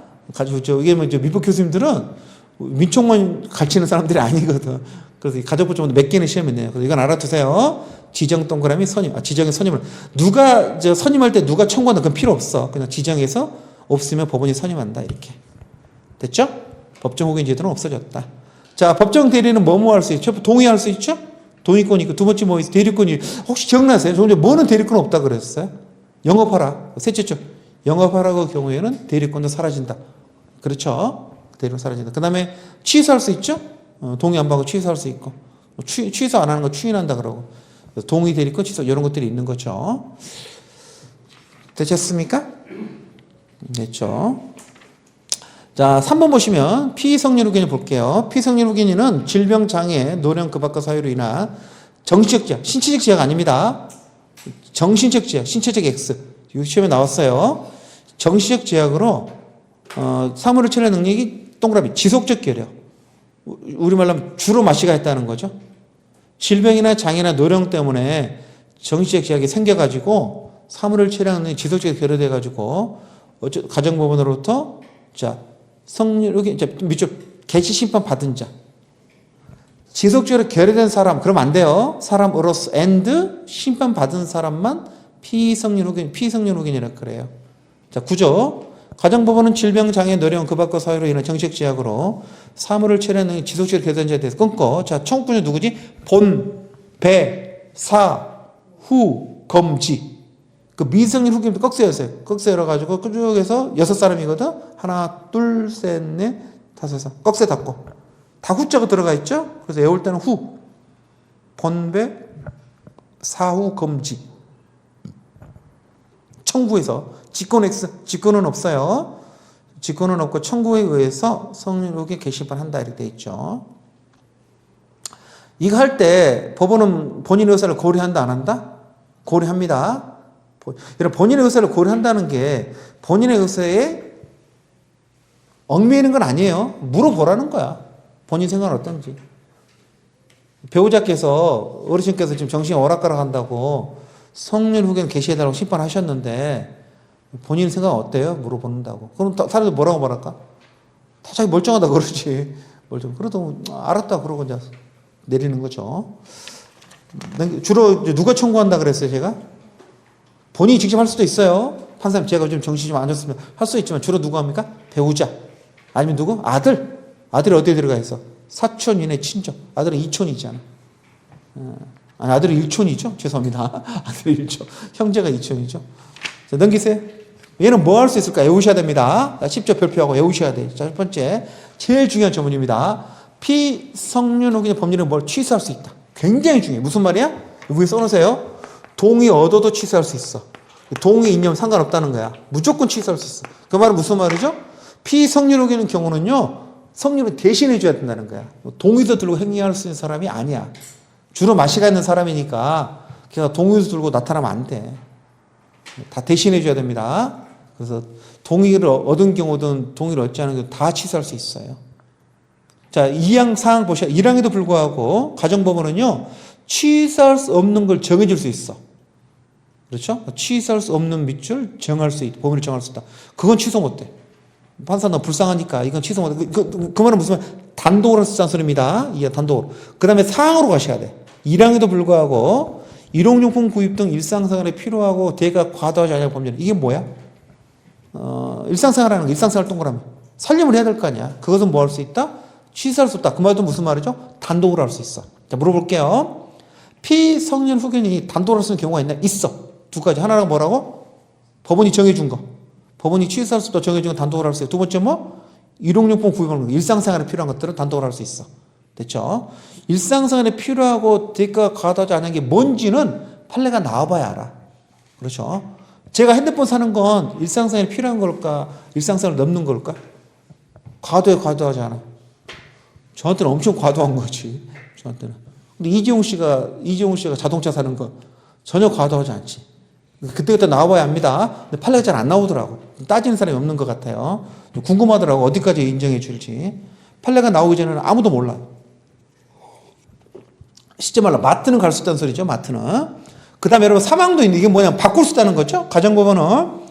이게 뭐 민법 교수님들은 민총만 가르치는 사람들이 아니거든. 그래서 이 가족법 종목 몇 개는 시험에 내요. 그래서 이건 알아두세요. 지정 동그라미 선임. 지정의 선임을. 누가 선임할 때 누가 청구한다. 그건 필요 없어. 그냥 지정해서 없으면 법원이 선임한다. 이렇게. 됐죠? 법정 후견인 제도는 없어졌다. 자, 법정 대리는 뭐뭐 할 수 있죠? 동의할 수 있죠? 동의권이 있고 두 번째 뭐 있어요? 대리권이 혹시 기억나세요? 조금 전에 뭐는 대리권 없다 그랬어요? 영업하라. 셋째죠. 영업하라고 경우에는 대리권도 사라진다. 그렇죠? 대리권 사라진다. 그 다음에 취소할 수 있죠? 동의 안 받고 취소할 수 있고. 취소 안 하는 거 추인한다 그러고. 동의 대리권 취소 이런 것들이 있는 거죠. 되셨습니까? 됐죠. 자, 3번 보시면 피성년 후견인 볼게요. 피성년 후견인은 질병, 장애, 노령, 급박과 사유로 인한 정신적 제약, 신체적 제약 아닙니다. 정신적 제약, 신체적 X. 이거 시험에 나왔어요. 정신적 제약으로 사물을 처리할 능력이 동그라미 지속적 결여. 우리말로 하면 주로 마시가 했다는 거죠. 질병이나 장애나 노령 때문에 정신적 제약이 생겨가지고 사물을 처리하는 능력이 지속적으로 결여돼가지고 가정법원으로부터 자 성률이 밑줄 개시 심판 받은 자 지속적으로 결여된 사람 그러면 안 돼요. 사람으로서 and 심판 받은 사람만 피성년 후견이라고 그래요. 자 구조 가정법원은 질병, 장애, 노령, 급박과 사유로 인한 정신적 제약으로 사물을 처리하는 지속적으로 결여된 자에 대해서 끊고 자 청구권자 누구지? 본, 배, 사, 후, 검, 지 그 미성년 후견도 꺽쇠였어요. 꺽쇠 열어가지고 끄죽해서 6사람이거든. 하나, 둘, 셋, 넷, 다섯. 꺽쇠 닫고. 다 후자가 들어가 있죠? 그래서 외울 때는 후. 번배, 사후, 검지. 청구해서. 직권 X. 직권은 없어요. 직권은 없고 청구에 의해서 성년 후견 개시판 한다. 이렇게 돼 있죠. 이거 할 때 법원은 본인의 의사를 고려한다, 안 한다? 고려합니다. 여러분 본인의 의사를 고려한다는 게 본인의 의사에 얽매이는 건 아니에요. 물어보라는 거야. 본인 생각은 어떤지. 배우자께서 어르신께서 지금 정신이 오락가락한다고 성년 후견 개시해달라고 심판하셨는데 본인 생각은 어때요? 물어본다고. 그럼 사람들 뭐라고 말할까? 다 자기 멀쩡하다 그러지. 멀쩡. 그래도 알았다 그러고 이제 내리는 거죠. 주로 누가 청구한다 그랬어요, 제가? 본인이 직접 할 수도 있어요. 판사님, 제가 좀 정신이 좀 안 좋으면 할 수 있지만 주로 누가 합니까? 배우자. 아니면 누구? 아들. 아들이 어디에 들어가 있어? 사촌 이내 친족. 아들은 이촌이잖아. 아니, 아들은 일촌이죠. 죄송합니다. 아들은 일촌. 형제가 이촌이죠. 자, 넘기세요. 얘는 뭐 할 수 있을까? 외우셔야 됩니다. 10조 별표하고 외우셔야 돼요. 자, 첫 번째. 제일 중요한 조문입니다. 피성년 후기의 법률은 뭘 취소할 수 있다. 굉장히 중요해. 무슨 말이야? 위에 써놓으세요. 동의 얻어도 취소할 수 있어. 동의 이념 상관없다는 거야. 무조건 취소할 수 있어. 그 말은 무슨 말이죠? 피성년 후기는 경우는요. 성년을 대신해 줘야 된다는 거야. 동의서 들고 행위할 수 있는 사람이 아니야. 주로 마시가 있는 사람이니까 걔가 동의서 들고 나타나면 안 돼. 다 대신해 줘야 됩니다. 그래서 동의를 얻은 경우든 동의를 얻지 않은 경우 다 취소할 수 있어요. 자, 2항 사항 보셔. 1항에도 불구하고 가정법원은요. 취소할 수 없는 걸 정해줄 수 있어. 그렇죠? 취소할 수 없는 밑줄 정할 수 있다. 법원이 정할 수 있다. 그건 취소 못 돼. 판사 너 불쌍하니까 이건 취소 못 돼. 그 말은 무슨 말? 단독으로 쓰자는 소리입니다. 이 단독으로. 그 다음에 사항으로 가셔야 돼. 1항에도 불구하고 일용용품 구입 등 일상생활에 필요하고 대가 과도하지 않을 법률. 이게 뭐야? 일상생활하는 거, 일상생활 동그라미. 살림을 해야 될 거 아니야. 그것은 뭐 할 수 있다? 취소할 수 없다. 그 말도 무슨 말이죠? 단독으로 할 수 있어. 자, 물어볼게요. 피성년 후견인이 단독으로 쓰는 경우가 있나? 있어. 두 가지. 하나가 뭐라고? 법원이 정해준 거. 법원이 취소할 수 없다 정해준 거 단독으로 할 수 있어. 두 번째 뭐? 일용용품 구입하는 거. 일상생활에 필요한 것들은 단독으로 할 수 있어. 됐죠? 일상생활에 필요하고 대가가 과다하지 않은 게 뭔지는 판례가 나와봐야 알아. 그렇죠? 제가 핸드폰 사는 건 일상생활에 필요한 걸까? 일상생활을 넘는 걸까? 과도하지 않아. 저한테는 엄청 과도한 거지. 저한테는. 근데 이재용 씨가 자동차 사는 거 전혀 과도하지 않지. 그때그때 나와봐야 합니다. 근데 판례가 잘 안 나오더라고. 따지는 사람이 없는 것 같아요. 궁금하더라고. 어디까지 인정해 줄지. 판례가 나오기 전에는 아무도 몰라. 쉽게 말로 마트는 갈 수 있다는 소리죠. 마트는. 그 다음에 여러분 사망도 있는데 이게 뭐냐. 바꿀 수 있다는 거죠. 가정법원은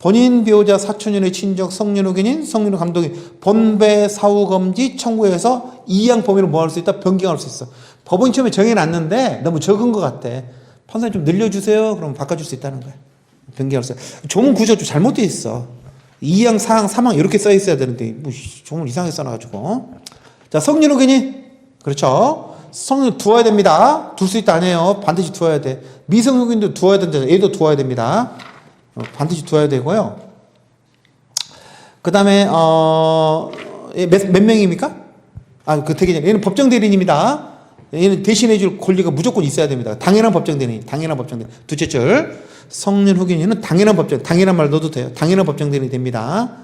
본인, 배우자, 사촌인의 친족, 성년 후견인, 성년 감독인, 본배, 사후 검지, 청구해서 2항 범위로 뭐 할 수 있다? 변경할 수 있어. 법원이 처음에 정해놨는데 너무 적은 것 같아. 판사님 좀 늘려주세요. 그러면 바꿔줄 수 있다는 거야. 변경할 수 있어. 조문 구조가 좀 잘못되어 있어. 2항, 4항, 3항 이렇게 써 있어야 되는데 뭐 조문 이상하게 써놔가지고. 자, 성년 후견인. 그렇죠. 성년 두어야 됩니다. 둘 수 있다 안 해요. 반드시 두어야 돼. 미성 후견인도 두어야 된다. 얘도 두어야 됩니다. 반드시 두어야 되고요. 그 다음에 몇 명입니까? 그 되게 얘는 법정 대리인입니다. 얘는 대신해줄 권리가 무조건 있어야 됩니다. 당연한 법정 대리인, 당연한 법정 대리인. 둘째 줄 성년 후견인은 당연한 법정, 당연한 말 넣어도 돼요. 당연한 법정 대리인이 됩니다.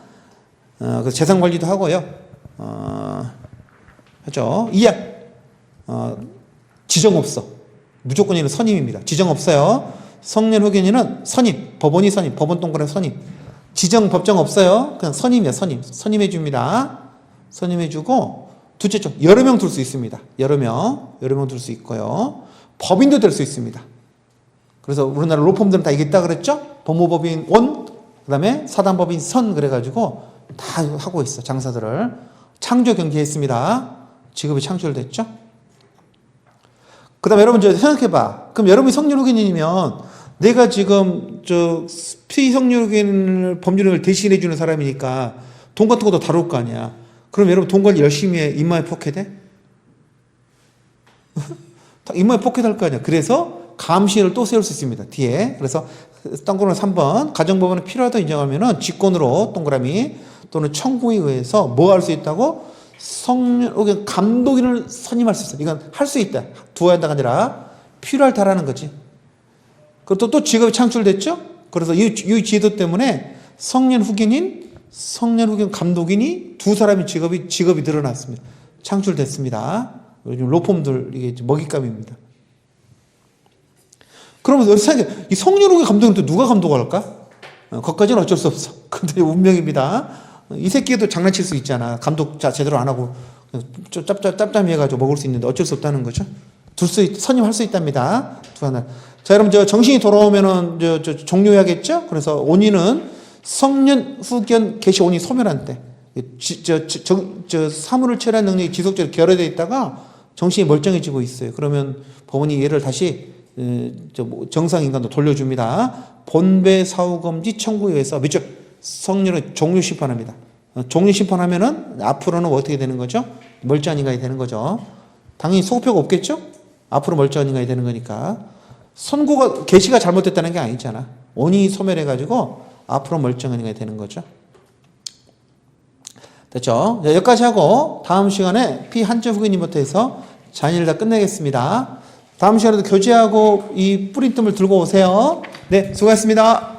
그래서 재산 관리도 하고요. 하죠. 2항 지정 없어. 무조건 얘는 선임입니다. 지정 없어요. 성년 후견인은 선임, 법원이 선임, 법원 동그라미 선임. 지정 법정 없어요. 그냥 선임이야, 선임. 선임해 줍니다. 선임해 주고, 둘째 쪽, 여러 명 둘 수 있습니다. 여러 명 둘 수 있고요. 법인도 될 수 있습니다. 그래서 우리나라 로펌들은 다 이게 있다 그랬죠? 법무법인 원, 그 다음에 사단법인 선, 그래가지고 다 하고 있어, 장사들을. 창조 경기했습니다. 직업이 창출됐죠? 그 다음에 여러분, 생각해봐. 그럼 여러분이 성년 후견인이면 내가 지금 피성년 후견인을 법률을 대신해주는 사람이니까 돈 같은 것도 다룰 거 아니야. 그럼 여러분 돈 관리 열심히 해. 입마에 포켓해? 입마에 포켓할 거 아니야. 그래서 감시를 또 세울 수 있습니다. 뒤에. 그래서 동그라미 3번 가정법원은 필요하다 인정하면은 직권으로 동그라미 또는 청구에 의해서 뭐 할 수 있다고? 성년 후견 감독인을 선임할 수 있어. 이건 할 수 있다. 두어야 한다가 아니라 필요할다라는 거지. 그리고 또 직업이 창출됐죠? 그래서 이 제도 때문에 성년 후견인, 성년 후견 감독인이 두 사람의 직업이 늘어났습니다. 창출됐습니다. 요즘 로펌들 이게 먹잇감입니다. 그러면 이 성년 후견 감독은 또 누가 감독할까? 그것까지는 어쩔 수 없어. 근데 운명입니다. 이 새끼도 장난칠 수 있잖아. 감독 제대로 안 하고 짭짭이 해가지고 먹을 수 있는데 어쩔 수 없다는 거죠. 선임할 수 있답니다. 두 하나. 자, 여러분, 정신이 돌아오면은, 종료해야겠죠? 그래서 온인은 성년 후견 개시 온인 소멸한 때, 사물을 처리한 능력이 지속적으로 결여되어 있다가 정신이 멀쩡해지고 있어요. 그러면 법원이 얘를 다시 정상인간으로 돌려줍니다. 본배 사후금지 청구에 의해서 미적 성렬을 종료 심판합니다. 종료 심판하면은 앞으로는 어떻게 되는 거죠? 멀쩡한 인간이 되는 거죠. 당연히 소급표가 없겠죠? 앞으로 멀쩡한 인간이 되는 거니까. 선고가 개시가 잘못됐다는 게 아니잖아. 원인이 소멸해가지고 앞으로 멀쩡한 인간이 되는 거죠. 됐죠? 자, 여기까지 하고 다음 시간에 피한점 후기님부터 해서 잔일 다 끝내겠습니다. 다음 시간에도 교재하고 이 프린트물 들고 오세요. 네, 수고하셨습니다.